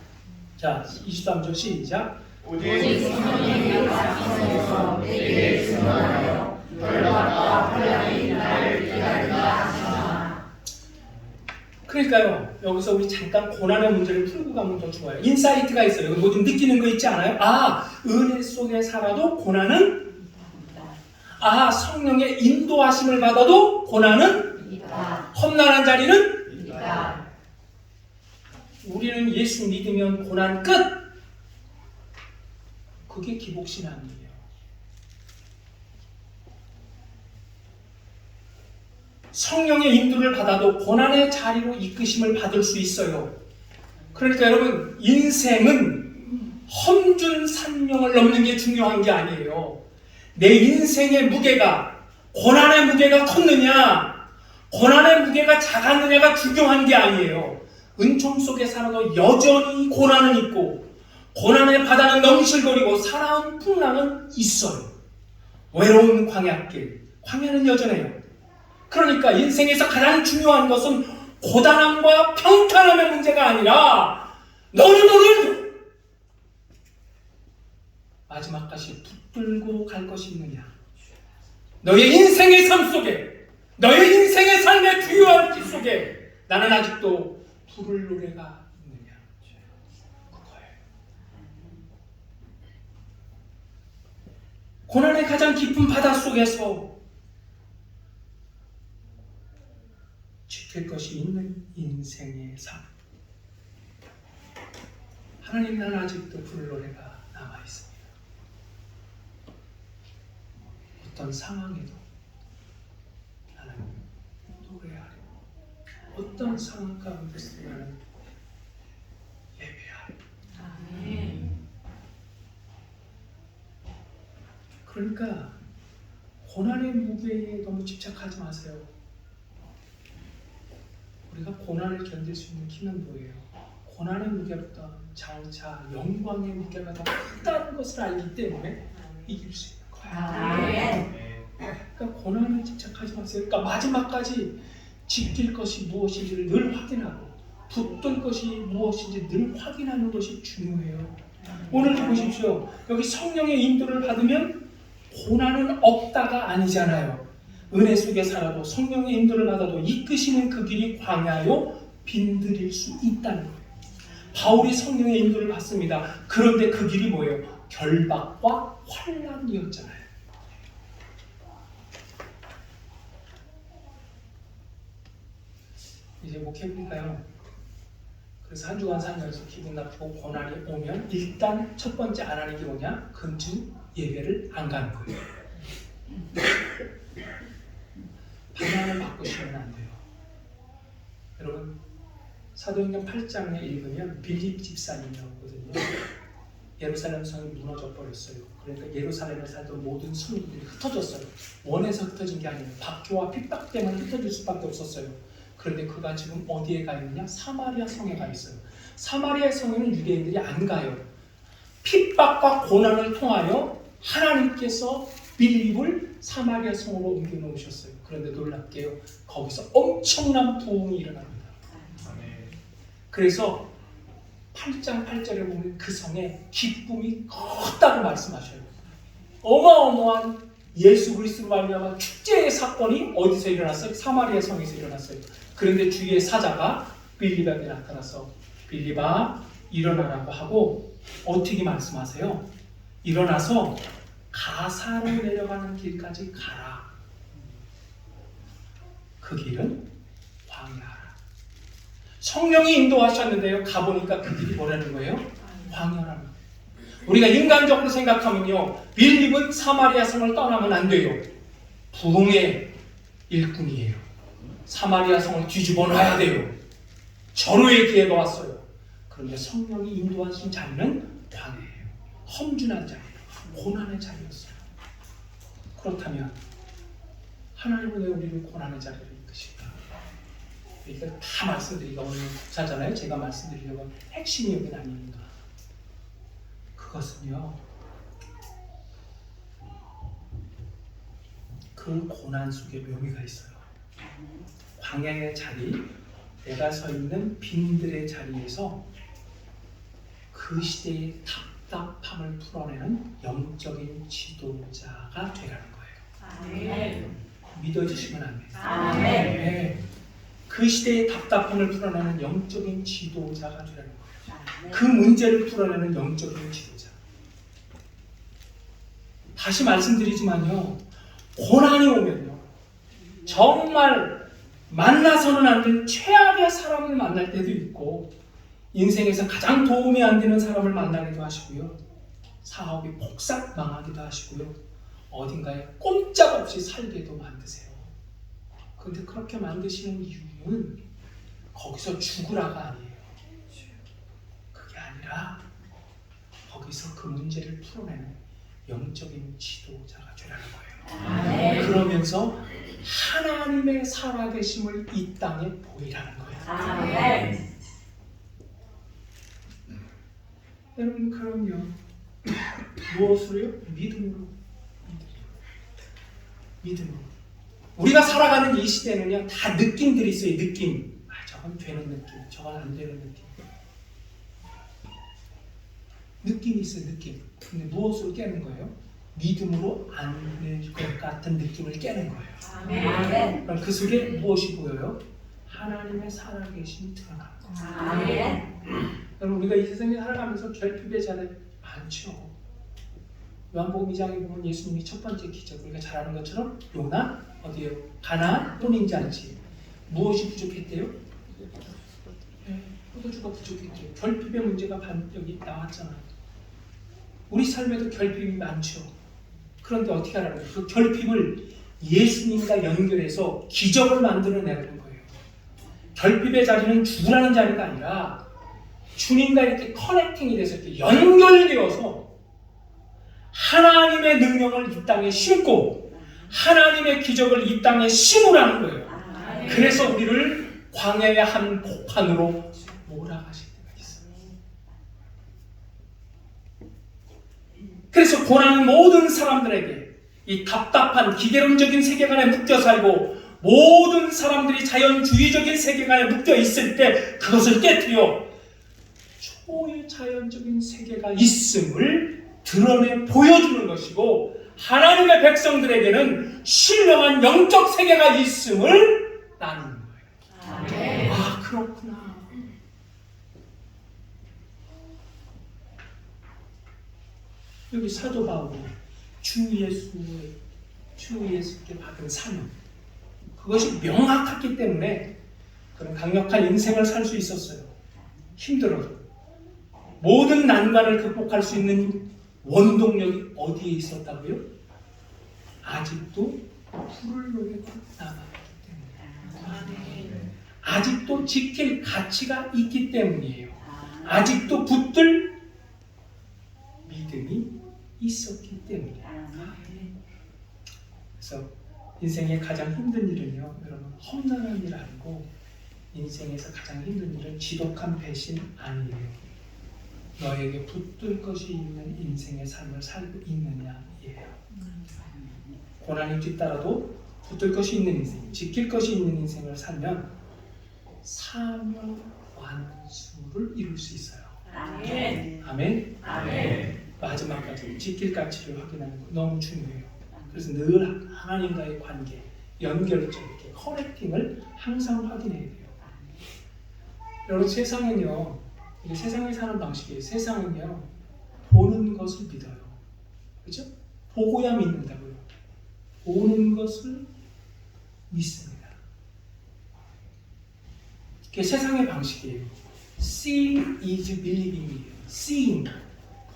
자, 23절 시작. 오직 성령이 말씀하셔서 내게 증언하여 결박과 환난이 나를 기다린다 하시나. 그러니까요, 여기서 우리 잠깐 고난의 문제를 풀고 가면 더 좋아요. 인사이트가 있어요. 여기 뭐 좀 느끼는 거 있지 않아요? 아, 은혜 속에 살아도 고난은, 아, 성령의 인도하심을 받아도 고난은, 험난한 자리는, 우리는 예수 믿으면 고난 끝. 그게 기복신앙이에요. 성령의 인도를 받아도 고난의 자리로 이끄심을 받을 수 있어요. 그러니까 여러분, 인생은 험준산명을 넘는 게 중요한 게 아니에요. 내 인생의 무게가, 고난의 무게가 컸느냐, 고난의 무게가 작았느냐가 중요한 게 아니에요. 은총 속에 살아도 여전히 고난은 있고, 고난의 바다는 넘실거리고 살아온 풍랑은 있어요. 외로운 광야길, 광야는 여전해요. 그러니까 인생에서 가장 중요한 것은 고단함과 평탄함의 문제가 아니라 너를 마지막까지 붙들고 갈 것이 있느냐. 너의 인생의 삶 속에, 너의 인생의 삶의 주요한 길 속에 나는 아직도 부를 노래가 있느냐. 그거예요. 고난의 가장 깊은 바다 속에서 지킬 것이 있는 인생의 삶. 하나님, 나는 아직도 부를 노래가 남아있습니다. 어떤 상황에도 나는 노래하리. 어떤 상황 가운데서 나는 예배하리. 그러니까 고난의 무게에 너무 집착하지 마세요. 우리가 고난을 견딜 수 있는 키는 뭐예요? 고난의 무게보다 장차 영광의 무게가 더 크다는 것을 알기 때문에 이길 수 있는 거예요. 그러니까 고난에 집착하지 마세요. 그러니까 마지막까지 지킬 것이 무엇인지를 늘 확인하고 붙들 것이 무엇인지 늘 확인하는 것이 중요해요. 오늘도 보십시오. 여기 성령의 인도를 받으면 고난은 없다가 아니잖아요. 은혜 속에 살아도 성령의 인도를 받아도 이끄시는 그 길이 광야요 빈들일 수 있다는 거예요. 바울이 성령의 인도를 받습니다. 그런데 그 길이 뭐예요? 결박과 환난이었잖아요. 이제 목회니까요. 그래서 한 주간 살면서 기분 나쁘고 고난이 오면 일단 첫 번째 안 하는 게 뭐냐? 금주 예배를 안 가는 거예요. 방향을 바꾸시면 안 돼요. 여러분, 사도행전 8장에 읽으면 빌립 집사님이 나오거든요. 예루살렘 성이 무너져 버렸어요. 그러니까 예루살렘에 살던 모든 성도들이 흩어졌어요. 원해서 흩어진 게 아니에요. 박해와 핍박 때문에 흩어질 수밖에 없었어요. 그런데 그가 지금 어디에 가 있느냐? 사마리아 성에 가 있어요. 사마리아 성에는 유대인들이 안 가요. 핍박과 고난을 통하여 하나님께서 빌립을 사마리아 성으로 옮겨 놓으셨어요. 그런데 놀랍게요, 거기서 엄청난 부흥이 일어납니다. 그래서 8장 8절에 보면 그 성에 기쁨이 컸다고 말씀하셔요. 어마어마한 예수 그리스도로 말미암아 축제의 사건이 어디서 일어났어요? 사마리아 성에서 일어났어요. 그런데 주의 사자가 빌립에게 나타나서 빌립아 일어나라고 하고 어떻게 말씀하세요? 일어나서 가사로 내려가는 길까지 가라. 그 길은 광야라. 성령이 인도하셨는데요. 가보니까 그 길이 뭐라는 거예요? 광야라는 거예요. 우리가 인간적으로 생각하면요, 빌립은 사마리아 성을 떠나면 안 돼요. 부흥의 일꾼이에요. 사마리아 성을 뒤집어 놔야 돼요. 절호의 기회가 왔어요. 그런데 성령이 인도하신 자리는 광야예요. 험준한 자리예요. 고난의 자리였어요. 그렇다면 하나님은 왜 우리를 고난의 자리로 이끄실까? 이거 다 말씀드리기가 오늘 국사잖아요. 제가 말씀드리려고 핵심이 여긴 아닙니다. 그것은요, 그 고난 속에 묘미가 있어요. 광야의 자리, 내가 서 있는 빈들의 자리에서 그 시대의 답답함을 풀어내는 영적인 지도자가 되라는 거예요. 아멘. 믿어주시면 안 돼요. 아멘. 네. 그 시대의 답답함을 풀어내는 영적인 지도자가 되라는 거예요. 그 문제를 풀어내는 영적인 지도자. 다시 말씀드리지만요, 고난이 오면요, 정말 만나서는 안 되는 최악의 사람을 만날 때도 있고, 인생에서 가장 도움이 안 되는 사람을 만나기도 하시고요, 사업이 폭삭 망하기도 하시고요, 어딘가에 꼼짝없이 살게도 만드세요. 그런데 그렇게 만드시는 이유는 거기서 죽으라가 아니에요. 그게 아니라 거기서 그 문제를 풀어내는 영적인 지도자가 되라는 거예요. 아멘. 그러면서 하나님의 살아계심을 이 땅에 보이라는 거예요. 아멘. 여러분, 그럼요, 무엇으로요? 믿음으로. 믿음으로. 우리가 살아가는 이 시대는요, 다 느낌들이 있어요. 느낌. 저건 되는 느낌, 저건 안 되는 느낌. 느낌이 있어요. 느낌. 근데 무엇으로 깨는 거예요? 믿음으로 안 될 것 같은 느낌을 깨는 거예요. 아멘. 그럼 그 속에 무엇이 보여요? 하나님의 살아계심이 드러나는 거예요. 아멘. 여러분, 우리가 이 세상에 살아가면서 결핍의 자리 많죠. 요한복음 2장에 보면 예수님이 첫 번째 기적, 우리가 잘 아는 것처럼 요나, 어디에요? 가나 혼인잔치. 무엇이 부족했대요? 네, 포도주가 부족했대요. 결핍의 문제가 여기 나왔잖아요. 우리 삶에도 결핍이 많죠. 그런데 어떻게 하라는 거예요? 그 결핍을 예수님과 연결해서 기적을 만들어내는 거예요. 결핍의 자리는 죽으라는 자리가 아니라 주님과 이렇게 커넥팅이 돼서 이렇게 연결되어서 하나님의 능력을 이 땅에 심고 하나님의 기적을 이 땅에 심으라는 거예요. 그래서 우리를 광야의 한 복판으로 몰아가실 때가 있어요. 그래서 고난은 모든 사람들에게 이 답답한 기계론적인 세계관에 묶여 살고 모든 사람들이 자연주의적인 세계관에 묶여 있을 때 그것을 깨뜨려 초자연적인 세계가 있음을 드러내 보여주는 것이고, 하나님의 백성들에게는 신령한 영적 세계가 있음을 나누는 거예요. 아멘. 아, 그렇구나. 여기 사도 바울이 주 예수께 받은 사명, 그것이 명확했기 때문에 그런 강력한 인생을 살 수 있었어요. 힘들어도 모든 난관을 극복할 수 있는 원동력이 어디에 있었다고요? 아직도 불을 녹이고 남아있기 때문에, 아직도 지킬 가치가 있기 때문이에요. 아직도 붙들 믿음이 있었기 때문이에요. 그래서 인생의 가장 힘든 일은요, 여러분, 험난한 일 아니고 인생에서 가장 힘든 일은 지독한 배신 아니에요. 너에게 붙들 것이 있는 인생의 삶을 살고 있느냐예요. 고난이 뒤따라도 붙들 것이 있는 인생, 지킬 것이 있는 인생을 살면 사명 완수를 이룰 수 있어요. 아멘. 아멘. 아멘. 마지막까지 지킬 가치를 확인하는 거 너무 중요해요. 그래서 늘 하나님과의 관계, 연결점, 이렇게 커넥팅을 항상 확인해야 돼요. 여러분 세상은요, 이게 세상에 사는 방식이에요. 세상은요, 보는 것을 믿어요. 그렇죠? 보고야 믿는다고요. 보는 것을 믿습니다. 그게 세상의 방식이에요. Seeing is believing이에요. Seeing,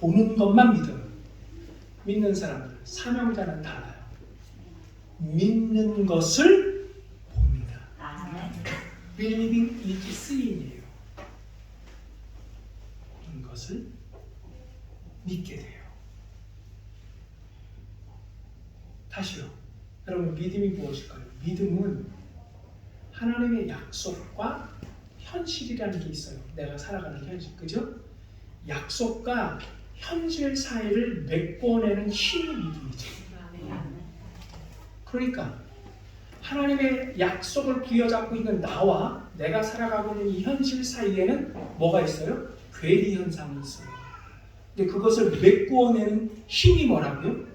보는 것만 믿어요. 믿는 사람들, 사명자는 달라요. 믿는 것을 봅니다. 아멘. Believing is seeing이에요. 보는 것을 믿게 돼요. 다시요. 여러분 믿음이 무엇일까요? 믿음은 하나님의 약속과 현실이라는 게 있어요. 내가 살아가는 현실, 그죠? 약속과 현실 사이를 메꿔내는 힘이 믿음이죠. 그러니까 하나님의 약속을 부여잡고 있는 나와 내가 살아가고 있는 이 현실 사이에는 뭐가 있어요? 괴리 현상이 있어요. 근데 그것을 메꿔내는 힘이 뭐라고요?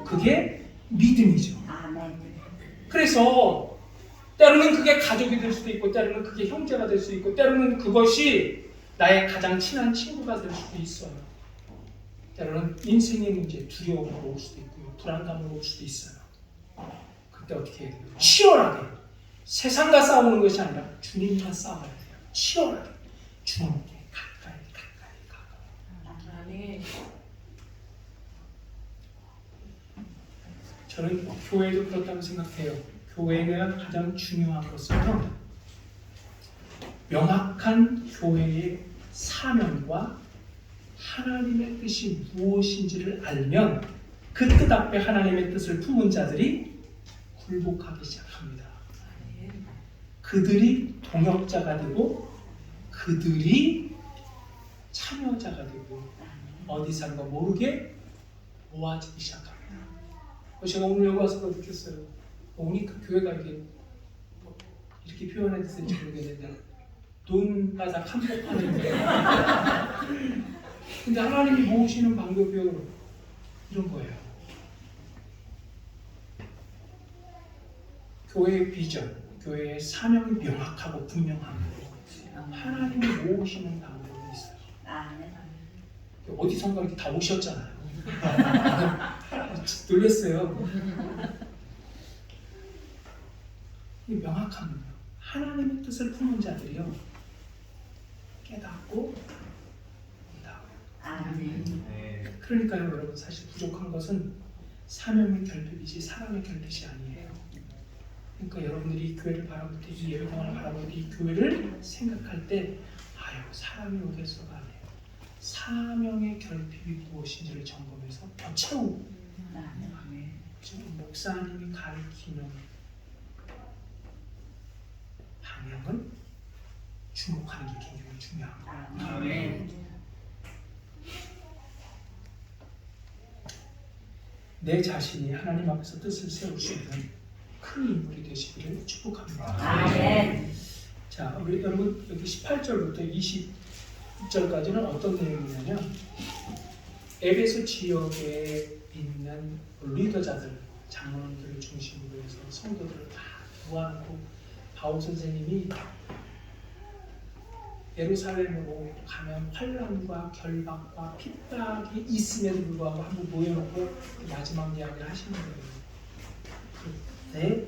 그게 믿음이죠. 아멘. 그래서 때로는 그게 가족이 될 수도 있고 때로는 그게 형제가 될 수 있고 때로는 그것이 나의 가장 친한 친구가 될 수도 있어요. 때로는 인생의 문제, 두려움으로 올 수도 있고요. 불안감으로 올 수도 있어요. 그때 어떻게 해야 돼요? 치열하게. 세상과 싸우는 것이 아니라 주님과 싸워야 돼요. 치열하게. 주님께 가까이. 아멘. 저는 교회도 그렇다고 생각해요. 교회가 가장 중요한 것은요, 명확한 교회의 사명과 하나님의 뜻이 무엇인지를 알면 그 뜻 앞에 하나님의 뜻을 품은 자들이 굴복하기 시작합니다. 그들이 동역자가 되고 그들이 참여자가 되고 어디 사는 거 모르게 모아지기 시작합니다. 제가 오늘 여기 와서 느꼈어요. 오니까 교회가 이렇게 표현해야 될지 모르겠는데 돈바닥 한복판인데 근데 하나님이 모으시는 방법이 이런 거예요. 교회의 비전, 교회의 사명이 명확하고 분명하고 하나님이 모으시는 방법이 있어요. 아멘. 어디선가 이렇게 다 오셨잖아요. 놀랐어요. 이 명확합니다. 하나님의 뜻을 품은 자들이요 깨닫고 온다고요. 아멘. 그러니까요, 여러분 사실 부족한 것은 사명의 결핍이지 사람의 결핍이 아니에요. 그러니까 여러분들이 이 교회를 바라볼 때, 이 예배당을 바라볼 때, 이 교회를 생각할 때, 아유 사람이 오겠어가 아니에요. 사명의 결핍이 무엇인지를 점검해서 더 채우고, 지금 목사님이 가르치는 방향을 주목하는 게 굉장히 중요합니다. 아멘. 내 자신이 하나님 앞에서 뜻을 세울 수 있는 큰 인물이 되시기를 축복합니다. 아멘. 자, 우리 여러분 여기 18절부터 20절까지는 어떤 내용이냐면 에베소 지역에 있는 리더자들, 장로님들을 중심으로 해서 성도들을 다 모아놓고 바울 선생님이 예루살렘으로 가면 환난과 결박과 핍박이 있음에도 불구하고 한번 모여놓고 마지막 이야기를 하시는 거예요. 그때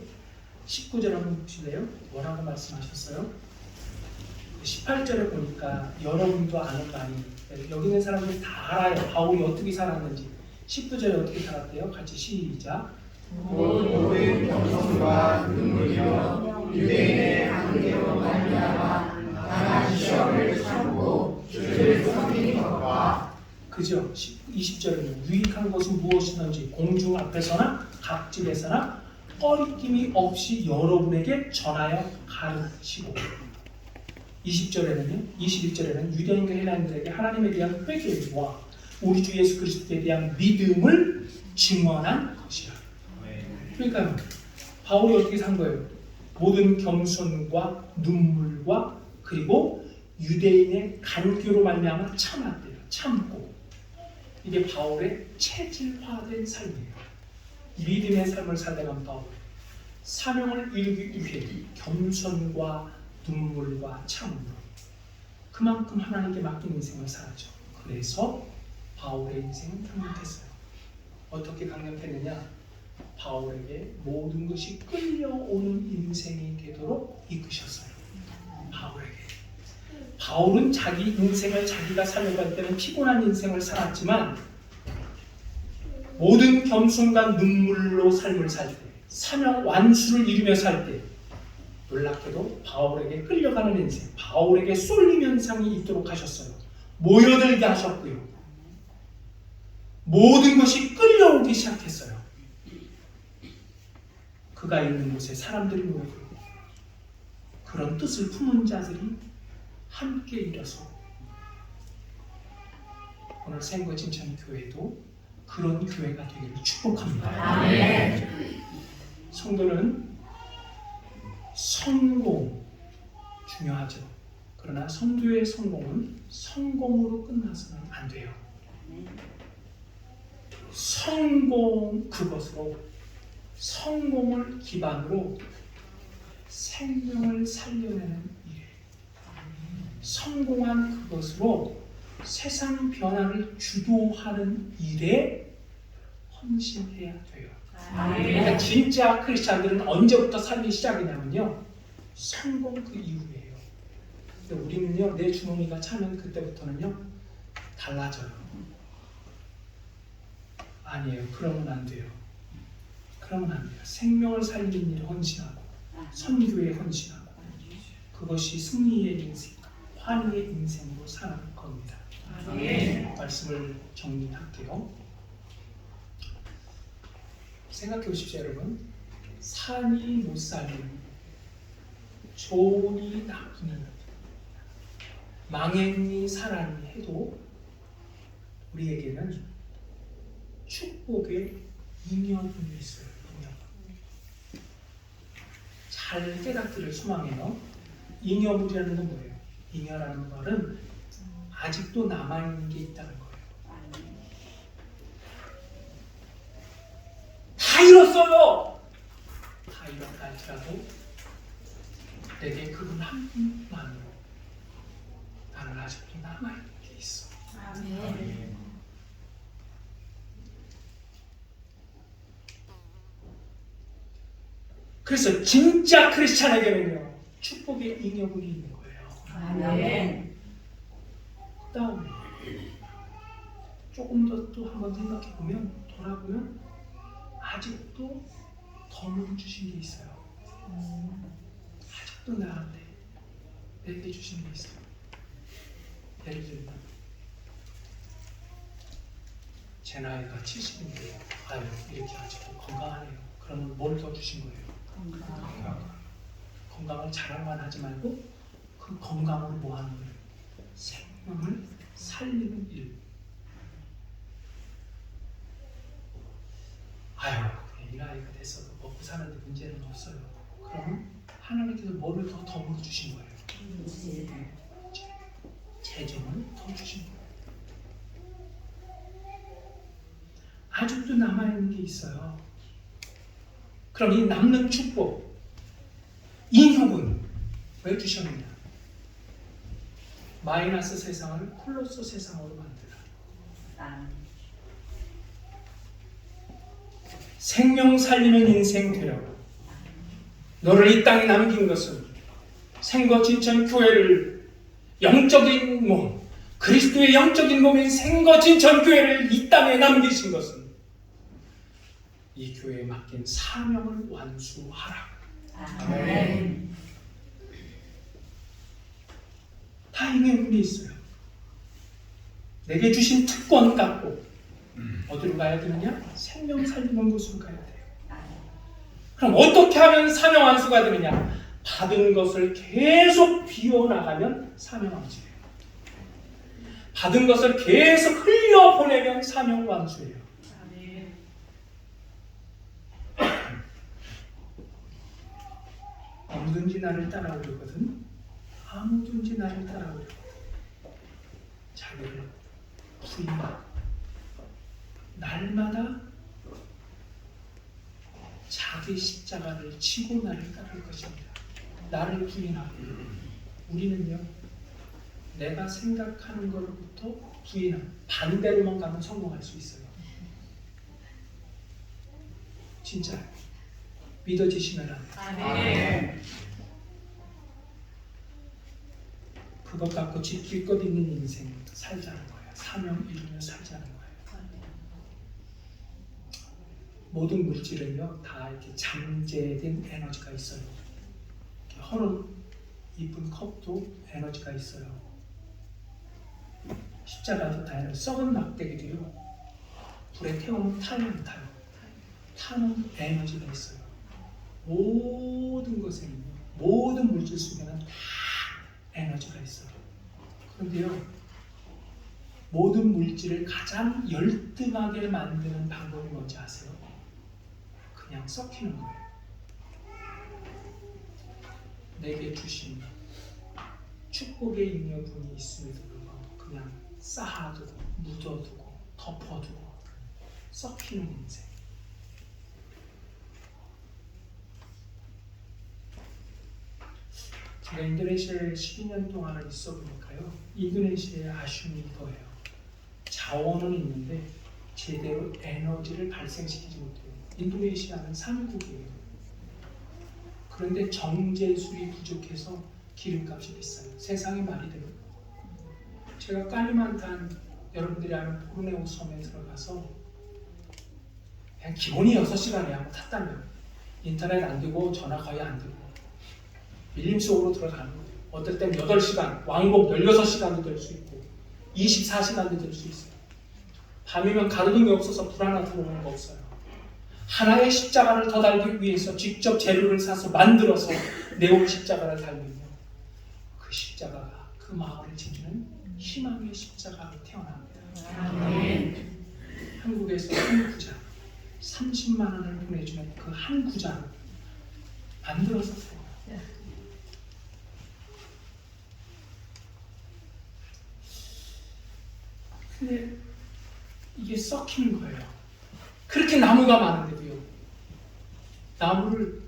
19절 한번 보실래요? 뭐라고 말씀하셨어요? 18절에 보니까 여러분도 아는 거 아니에요. 여기 있는 사람들이 다 알아요. 바울이 어떻게 살았는지. 19절에 어떻게 살았대요? 같이 시작. 모든 겸손과 눈물이여 유대인의 관계로 말미암아 당한 시험을 참고 주를 섬기는 것과 그죠? 20절에는 유익한 것은 무엇이든지 공중 앞에서나 각집에서나 꺼리낌이 없이 여러분에게 전하여 가르치고 21절에는 유대인과 헬라인들에게 하나님에 대한 회개와 우리 주 예수 그리스도에 대한 믿음을 증언한 것이라. 그러니까 바울이 어떻게 산 거예요? 모든 겸손과 눈물과 그리고 유대인의 간교로 말미암아 참았대요. 참고. 이게 바울의 체질화된 삶이에요. 믿음의 삶을 살다간 바울, 사명을 이루기 위해 겸손과 눈물과 참음으로 그만큼 하나님께 맡긴 인생을 살았죠. 그래서 바울의 인생은 강력했어요. 어떻게 강력했느냐? 바울에게 모든 것이 끌려오는 인생이 되도록 이끄셨어요. 바울은 자기 인생을 자기가 살려고 할 때는 피곤한 인생을 살았지만 모든 겸손과 눈물로 삶을 살 때, 사명 완수를 이루며 살 때 놀랍게도 바울에게 끌려가는 인생, 바울에게 쏠림 현상이 있도록 하셨어요. 모여들게 하셨고요. 모든 것이 끌려오기 시작했어요. 그가 있는 곳에 사람들이 모이고 그런 뜻을 품은 자들이 함께 일어서 오늘 생거진천교회도 그런 교회가 되기를 축복합니다. 아멘. 성도는 성공 중요하죠. 그러나 성도의 성공은 성공으로 끝나서는 안 돼요. 성공 그것으로 성공을 기반으로 생명을 살려내는 일, 성공한 그것으로 세상 변화를 주도하는 일에 헌신해야 돼요. 그러니까 진짜 크리스찬들은 언제부터 삶이 시작이냐면요, 성공 그 이후예요. 근데 우리는요, 내 주머니가 차면 그때부터는요 달라져요. 아니에요. 그러면 안 돼요. 그러면 안 돼요. 생명을 살리는 일에 헌신하고 선교에 헌신하고 그것이 승리의 인생, 환희의 인생으로 사는 겁니다. 말씀을 정리할게요. 생각해 보십시오, 여러분. 사니 못 사니, 좋으니 나쁘니, 망했니 살았니 해도 우리에게는 축복의 잉여분이 있어요. 잘 깨닫기를 소망해요. 잉여물이라는 건 뭐예요? 잉여라는 말은 아직도 남아있는 게 있다는 거예요. 다 잃었어요! 다 잃었다 할지라도 내게 그분 한 분만으로 나는 아직도 남아있는 게 있어. 아멘. 그래서 진짜 크리스찬에게는요, 축복의 잉여분이 있는 거예요. 아멘. 그 다음에 조금 더 또 한번 생각해 보면, 돌아보면 아직도 덤을 주신 게 있어요. 아직도 나한테 내게 주신 게 있어요. 예를 들면 제 나이가 70인데요. 아유, 이렇게 아직도 건강하네요. 그러면 뭘 더 주신 거예요? 건강을 자랑만 하지 말고 그 건강으로 뭐 하는 거예요? 생명을 살리는 일. 아유, 이 나이가 됐어도 먹고 사는데 문제는 없어요. 그럼 하나님께서 뭐를 더 덤으로 주신 거예요? 재정을 더 주신 거예요. 아직도 남아있는 게 있어요. 그럼 이 남는 축복, 잉여분 왜 주셨느냐? 마이너스 세상을 플러스 세상으로 만들라. 생명 살리는 인생 되라고. 너를 이 땅에 남긴 것은 생거진천 교회를, 영적인 몸, 그리스도의 영적인 몸인 생거진천 교회를 이 땅에 남기신 것은 이 교회에 맡긴 사명을 완수하라. 아멘. 다 잉여분이 있어요. 내게 주신 특권 갖고 어디로 가야 되느냐? 생명 살리는 곳으로 가야 돼요. 그럼 어떻게 하면 사명 완수가 되느냐? 받은 것을 계속 비워나가면 사명 완수예요. 받은 것을 계속 흘려보내면 사명 완수예요. 아무든지 나를 따라오려거든 아무든지 나를 따라오려고 자기를 부인하고 날마다 자기 십자가를 지고 나를 따를 것입니다. 나를 부인하고. 우리는요, 내가 생각하는 것부터 부인하고 반대로만 가면 성공할 수 있어요. 진짜 믿어지시면 합니다. 아멘. 그것 갖고 지킬 것 있는 인생 살자는 거예요. 사명 이루며 살자는 거예요. 모든 물질은요 다 이렇게 잠재된 에너지가 있어요. 이렇게 허름 이쁜 컵도 에너지가 있어요. 십자가도 다 에너지. 썩은 막대기도요 불에 태우면 타요 안 타요? 타는 에너지가 있어요. 모든 것에는요, 모든 물질 속에는 다 에너지가 있어요. 그런데요, 모든 물질을 가장 열등하게 만드는 방법이 뭔지 아세요? 그냥 썩히는 거예요. 내게 주신 축복의 잉여분이 있음에도 불구하고 그냥 쌓아두고 묻어두고 덮어두고 썩히는 인생. 제가 인도네시아에 12년 동안을 있어 보니까요, 인도네시아의 아쉬움이 이거예요. 자원은 있는데 제대로 에너지를 발생시키지 못해요. 인도네시아는 산국이에요. 그런데 정제술이 부족해서 기름값이 비싸요. 세상의 말이 되는 거예요. 제가 깔리만탄, 여러분들이 아는 보르네오 섬에 들어가서 그냥 기본이 6시간이야. 탔다면 인터넷 안 되고 전화 거의 안 되고 밀림 속으로 들어가는 거예요. 어떨 땐 8시간, 왕복 16시간도 될 수 있고 24시간도 될 수 있어요. 밤이면 가로등이 없어서 불 하나 들어오는 거 없어요. 하나의 십자가를 더 달기 위해서 직접 재료를 사서 만들어서 내온 십자가를 달면요, 그 십자가가 그 마을을 지키는 희망의 십자가로 태어납니다. 아멘. 한국에서 한 구자 30만 원을 보내주는 그 한 구자를 만들어서 세워요. 근데 이게 썩히는 거예요. 그렇게 나무가 많은데도요, 나무를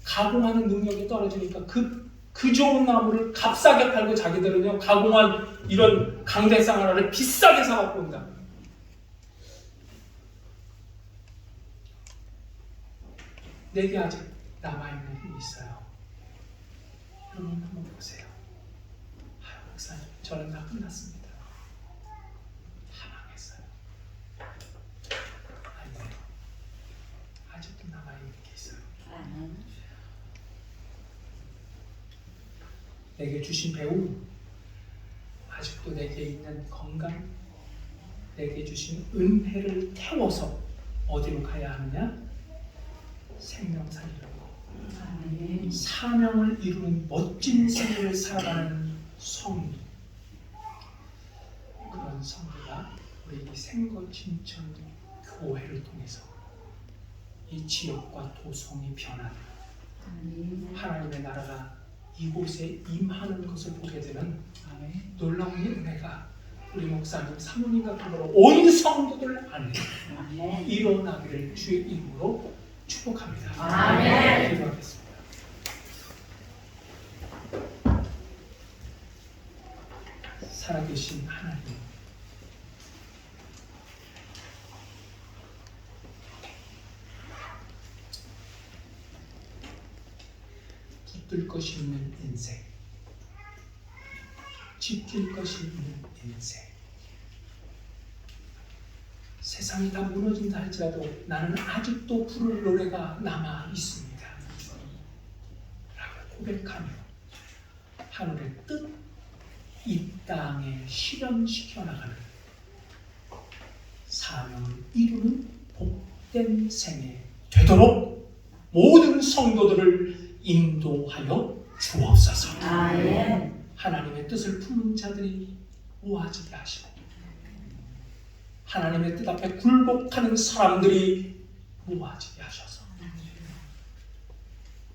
가공하는 능력이 떨어지니까 그 좋은 나무를 값싸게 팔고 자기들은요 가공한 이런 강대상 하나를 비싸게 사갖고 온다. 내게 아직 남아있는 힘이 있어요. 여러분 한번 보세요. 아유 목사님, 저는 다 끝났습니다. 다 망했어요. 아니요, 아직도 남아있는 게 있어요. 내게 주신 배움, 아직도 내게 있는 건강, 내게 주신 은혜를 태워서 어디로 가야 하느냐? 생명 살리려고, 사명을 이루는 멋진 생을 살아가는 성도, 그런 성도가 우리 이 생거진천 교회를 통해서 이 지역과 도성이 변하는, 하나님의 나라가 이곳에 임하는 것을 보게 되는 놀라운 은혜가 우리 목사님, 사모님 같은 거로 온 성도들 안에 일어나기를 주의 이름으로 축복합니다. 아멘. 기도하겠습니다. 살아계신 하나님, 붙들 것이 있는 인생, 지킬 것이 있는 인생, 세상이 다 무너진다 할지라도 나는 아직도 부를 노래가 남아 있습니다 라고 고백하며 하늘의 뜻 이 땅에 실현시켜 나가는 사명을 이루는 복된 생애 되도록 모든 성도들을 인도하여 주옵소서. 아멘. 하나님의 뜻을 품은 자들이 모아지게 하시고, 하나님의 뜻 앞에 굴복하는 사람들이 모아지게 하셔서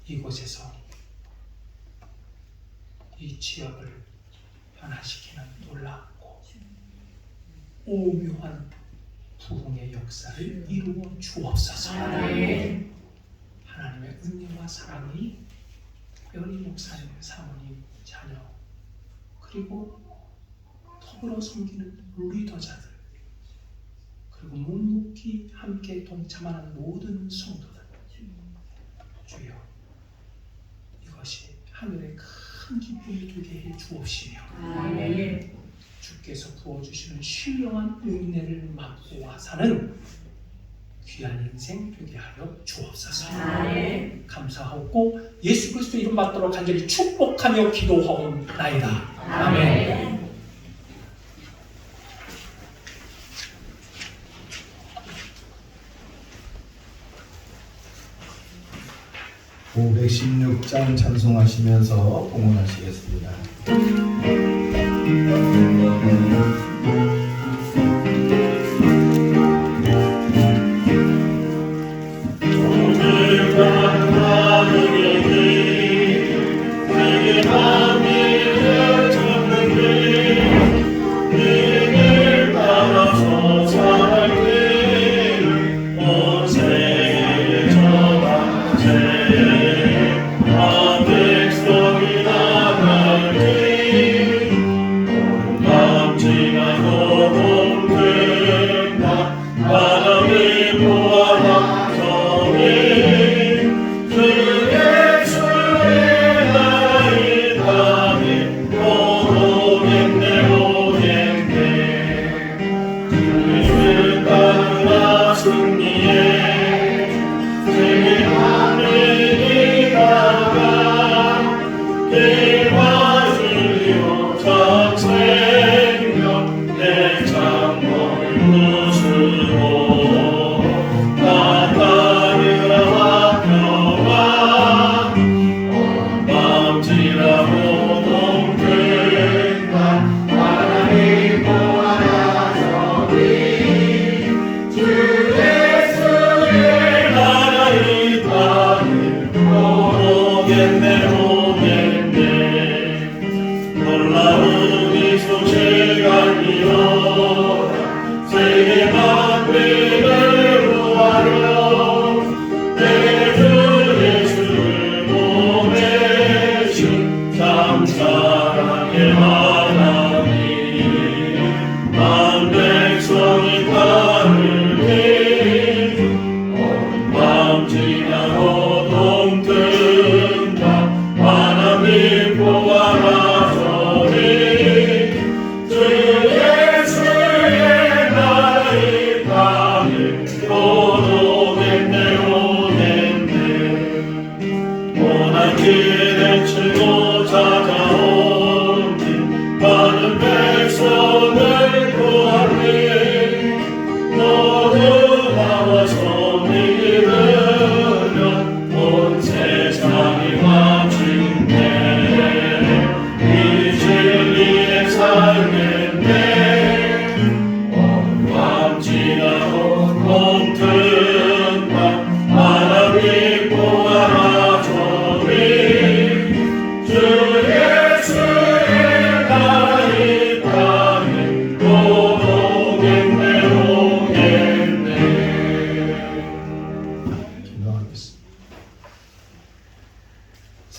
이곳에서 이 지역을 변화시키는 놀랍고 오묘한 부흥의 역사를 이루어 주옵소서. 아멘. 하나님의 은혜와 사랑이 특별히 목사님, 사모님, 자녀 그리고 더불어 섬기는 리더자들 그리고 묵묵히 함께 동참하는 모든 성도들 주여 이것이 하늘의 큰 기쁨이 되게 해 주옵시며 아멘. 주께서 부어주시는 신령한 은혜를 맛보아 사는 귀한 인생 되게 하여 주옵소서. 아멘. 감사하고 예수 그리스도 이름 받도록 간절히 축복하며 기도하옵나이다. 아멘. 516장 찬송하시면서 봉헌하시겠습니다.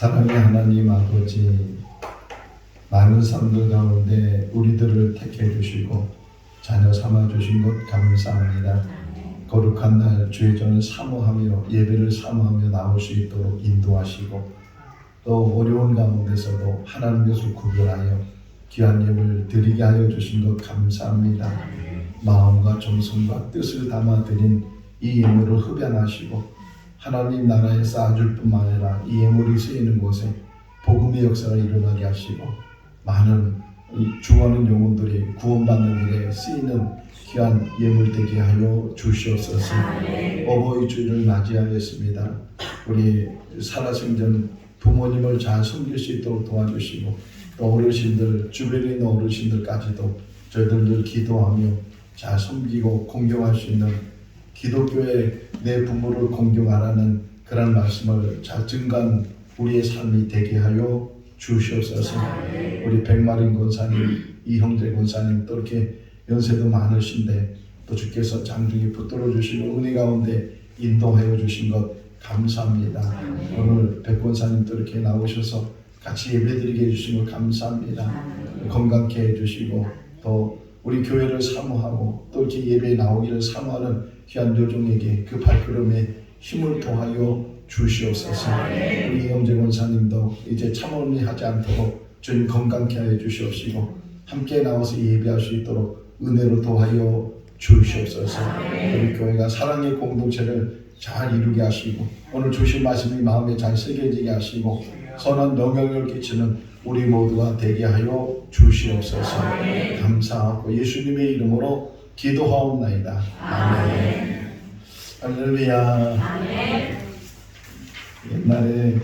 사랑의 하나님 아버지, 많은 삶들 가운데 우리들을 택해 주시고 자녀 삼아 주신 것 감사합니다. 거룩한 날 주의 전을 사모하며 예배를 사모하며 나올 수 있도록 인도하시고 또 어려운 가운데서도 하나님께서 구별하여 귀한 예물 드리게 하여 주신 것 감사합니다. 마음과 정성과 뜻을 담아 드린 이 예물을 흡연하시고 하나님 나라에 쌓아줄 뿐만 아니라 이 예물이 쓰이는 곳에 복음의 역사가 일어나게 하시고 많은 주하는 영혼들이 구원받는 일에 쓰이는 귀한 예물 되게 하여 주시옵소서. 어버이 주일을 맞이하였습니다. 우리 살아생전 부모님을 잘 섬길 수 있도록 도와주시고 또 어르신들, 주변에 있는 어르신들까지도 저희들 늘 기도하며 잘 섬기고 공경할 수 있는 기독교의 내 부모를 공경하라는 그런 말씀을 잘 증거한 우리의 삶이 되게 하여 주시옵소서. 우리 백마린 권사님, 이형제 권사님 또 이렇게 연세도 많으신데 또 주께서 장중에 붙들어 주시고 은혜 가운데 인도하여 주신 것 감사합니다. 오늘 백권사님도 이렇게 나오셔서 같이 예배드리게 해주신 거 감사합니다. 건강케 해주시고 또 우리 교회를 사모하고 또 이렇게 예배에 나오기를 사모하는 귀한 여종에게 그 발걸음에 힘을 더하여 주시옵소서. 우리 영재 권사님도 이제 참언하지 않도록 주님 건강케 하여 주시옵시고 함께 나와서 예배할 수 있도록 은혜로 더하여 주시옵소서. 우리 교회가 사랑의 공동체를 잘 이루게 하시고 오늘 주신 말씀이 마음에 잘 새겨지게 하시고 선한 영향을 끼치는 우리 모두가 되게 하여 주시옵소서. 감사하고 예수님의 이름으로 기도하옵나이다. 아멘. 할렐루야. 옛날에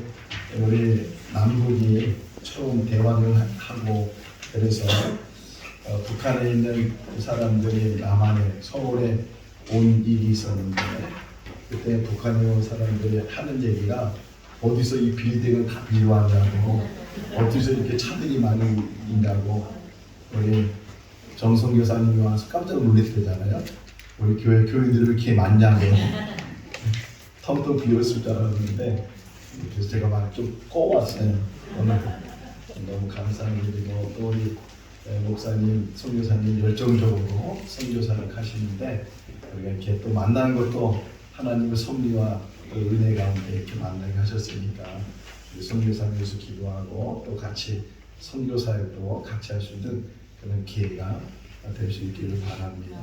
우리 남북이 처음 대화를 하고 그래서 북한에 있는 그 사람들이 남한에 서울에 온 일이 있었는데 그때 북한에 온 사람들이 하는 얘기가 어디서 이 빌딩을 다 비료하냐고 어디서 이렇게 차들이 많이 있냐고 우리 정성 교사님이 와서 깜짝 놀랐대잖아요. 우리 교회 교인들이 이렇게 많냐고 텅텅 비었을 줄 알았는데 그래서 제가 막 좀 꼬왔어요. 오늘 너무 감사드리고 또 우리 목사님, 선교사님 열정적으로 선교사를 하시는데 우리가 이렇게 또 만나는 것도 하나님의 섭리와 은혜 가운데 이렇게 만나게 하셨으니까 우리 선교사님에서 기도하고 또 같이 선교 사역도 같이 할 수 있는 그런 기회가 될 수 있기를 바랍니다.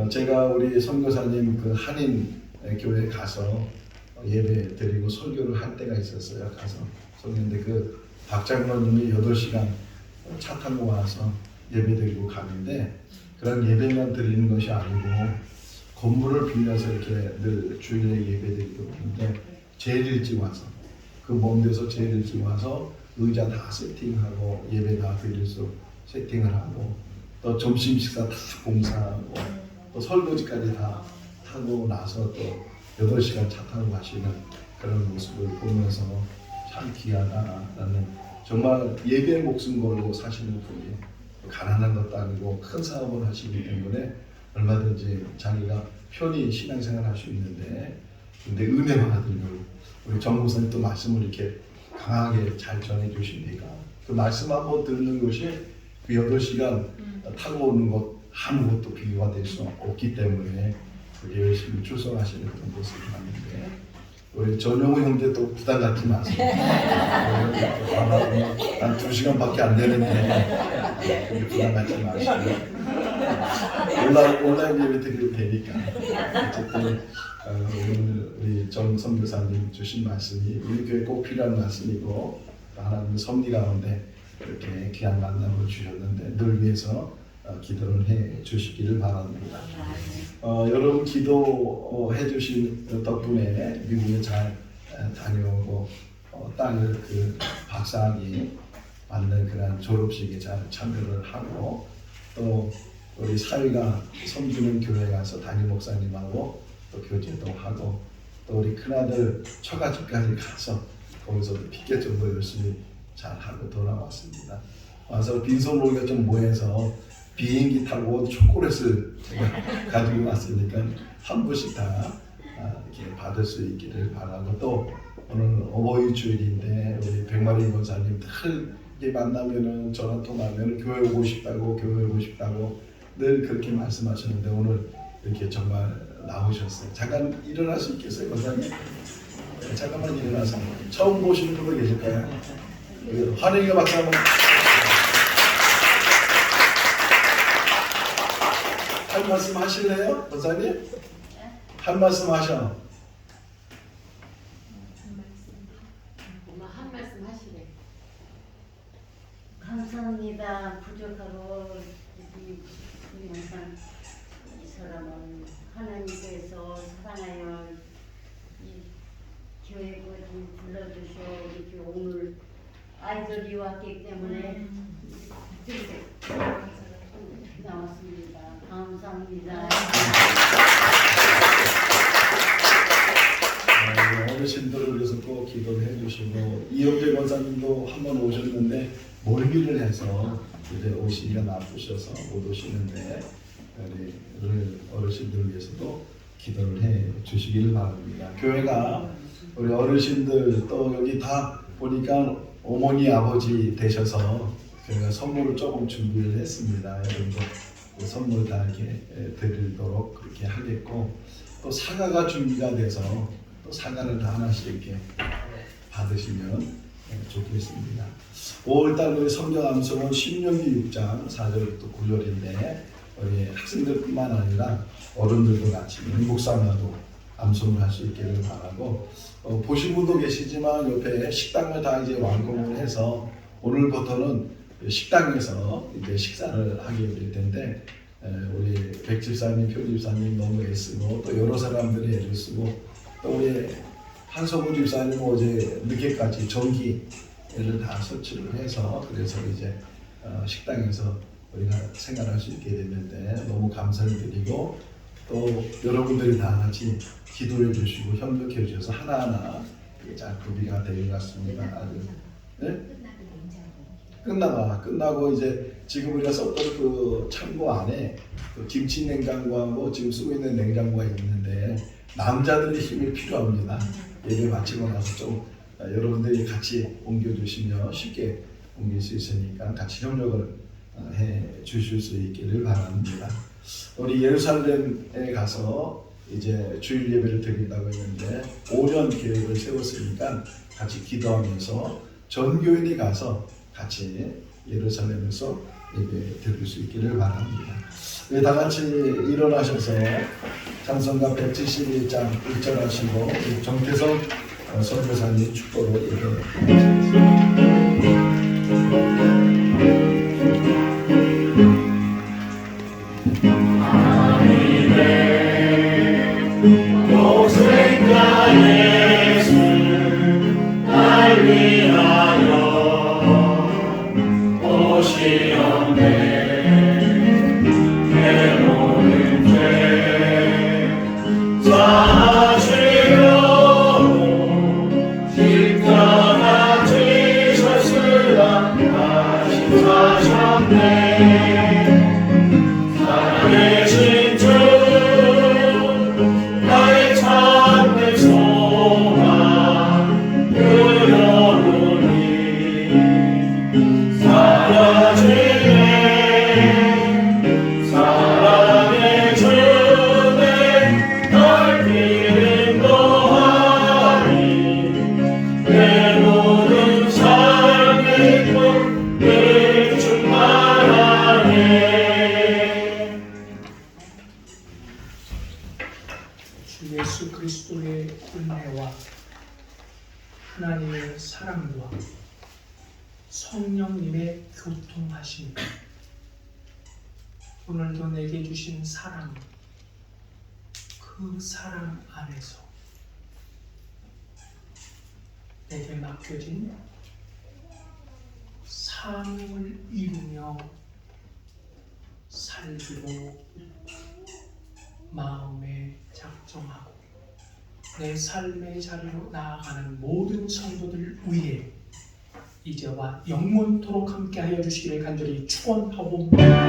제가 우리 선교사님 그 한인 교회에 가서 예배 드리고 설교를 할 때가 있었어요. 가서 설교했는데 그 박장로님이 8시간 차 타고 와서 예배 드리고 가는데 그런 예배만 드리는 것이 아니고 건물을 빌려서 이렇게 늘 주일에 예배 드리고 그러는데 제일 일찍 와서 그 먼 데서 제일 일찍 와서 의자 다 세팅하고 예배 다 드릴 수 세팅을 하고 또 점심 식사 다 공사하고 또 설거지까지 다 하고 나서 또 8시간 차 타고 가시는 그런 모습을 보면서 참 귀하다라는 정말 예배의 목숨 걸고 사시는 분이 가난한 것도 아니고 큰 사업을 하시기 때문에 얼마든지 자기가 편히 신앙생활 할 수 있는데 근데 은혜만 받으면 우리 정 목사님 또 말씀을 이렇게 강하게 잘 전해주시니까 그 말씀 한번 듣는 것이 그 8시간 타고 오는 것 아무것도 비교가 될 수 없기 때문에 그게 열심히 출석하시는 그런 모습을 봤는데 우리 전용우 형제 또 부담 갖지 마세요. 한 2시간밖에 안 되는데 부담 갖지 마시고 온라인 예배 드려도 되니까 어쨌든 오늘 우리 정 선교사님 주신 말씀이 우리 교회 꼭 필요한 말씀이고 하나님의 섭리 가운데 이렇게 귀한 만남을 주셨는데 늘 위해서 기도를 해 주시기를 바랍니다. 여러분 기도해 주신 덕분에 미국에 잘 다녀오고 딸 그 박사학위 받는 그런 졸업식에 잘 참여를 하고 또 우리 사위가 섬기는 교회 가서 담임 목사님하고 또 교제도 하고 또 우리 큰아들 처가집까지 가서 거기서도 피켓 정도 열심히 잘 하고 돌아왔습니다. 와서 빈손으로 좀 모여서 비행기 타고 초콜릿을 제가 가지고 왔으니까 한 분씩 다 이렇게 받을 수 있기를 바라고 또 오늘 어버이 주일인데 우리 백마린 권사님 늘 이렇게 만나면은 전화 통화하면 교회 오고 싶다고 늘 그렇게 말씀하셨는데 오늘 이렇게 정말 나오셨어요. 잠깐 일어날 수 있겠어요, 권사님? 네, 잠깐만 일어나서 처음 보시는 분도 계실까요? 환영의 박수 한번. 한 말씀 하실래요, 권사님? 한 말씀 하셔. 엄마 한 말씀 하시래. 감사합니다. 부족하고 우리 항상 이 사람은 하나님께서 사랑하여 이 교회에 좀 불러주셔 이렇게 오늘 아이들이 왔기 때문에 나왔습니다. 감사합니다. 어르신들을 위해서 꼭 기도를 해주시고 이영재 권사님도 한번 오셨는데 멀미를 해서 이제 오시기가 나쁘셔서 못 오시는데 우리 어르신들을 위해서도 기도를 해 주시기를 바랍니다. 교회가 우리 어르신들 또 여기 다 보니까 어머니 아버지 되셔서 저희가 선물을 조금 준비를 했습니다. 여러분도 그 선물 다 이렇게 드리도록 그렇게 하겠고, 또 사과가 준비가 돼서 또 사과를 다 하나씩 이렇게 받으시면 좋겠습니다. 5월달 우리 성경 암송은 신명기 6장 4절부터 9절인데 우리 학생들뿐만 아니라 어른들도 같이 묵상하고 암송을 할 수 있기를 바라고, 보신 분도 계시지만 옆에 식당을 다 이제 완공을 해서 오늘부터는 식당에서 이제 식사를 하게 될 텐데, 우리 백 집사님, 표 집사님 너무 애쓰고 또 여러 사람들이 애를 쓰고 또 우리 한성우 집사님 어제 늦게까지 전기를 다 설치를 해서 그래서 이제 식당에서 우리가 생활할 수 있게 됐는데 너무 감사를 드리고, 또 여러분들이 다 같이 기도해 주시고 협력해 주셔서 하나하나 잘 구비가 되어 갔습니다. 아주 네? 끝나고 이제 지금 우리가 썼던 그 창고 안에 그 김치 냉장고하고 지금 쓰고 있는 냉장고가 있는데 남자들의 힘이 필요합니다. 예배 마치고 나서 좀 여러분들이 같이 옮겨주시면 쉽게 옮길 수 있으니까 같이 협력을 해 주실 수 있기를 바랍니다. 우리 예루살렘에 가서 이제 주일 예배를 드린다고 했는데 5년 계획을 세웠으니까 같이 기도하면서 전 교인이 가서 같이 예루살렘에서 예배 드릴 수 있기를 바랍니다. 우리 다 같이 일어나셔서 찬송가 171장 1절 하시고 정태성 선교사님 축도로 예배하겠습니다. 주 예수 그리스도의 은혜와 하나님의 사랑과 성령님의 교통하심, 오늘도 내게 주신 사랑, 그 사랑 안에서 내게 맡겨진 사명을 이루며 살기로 마음에 작정하고 내 삶의 자리로 나아가는 모든 성도들 위해 이제와 영원토록 함께하여 주시기를 간절히 축원하옵니다.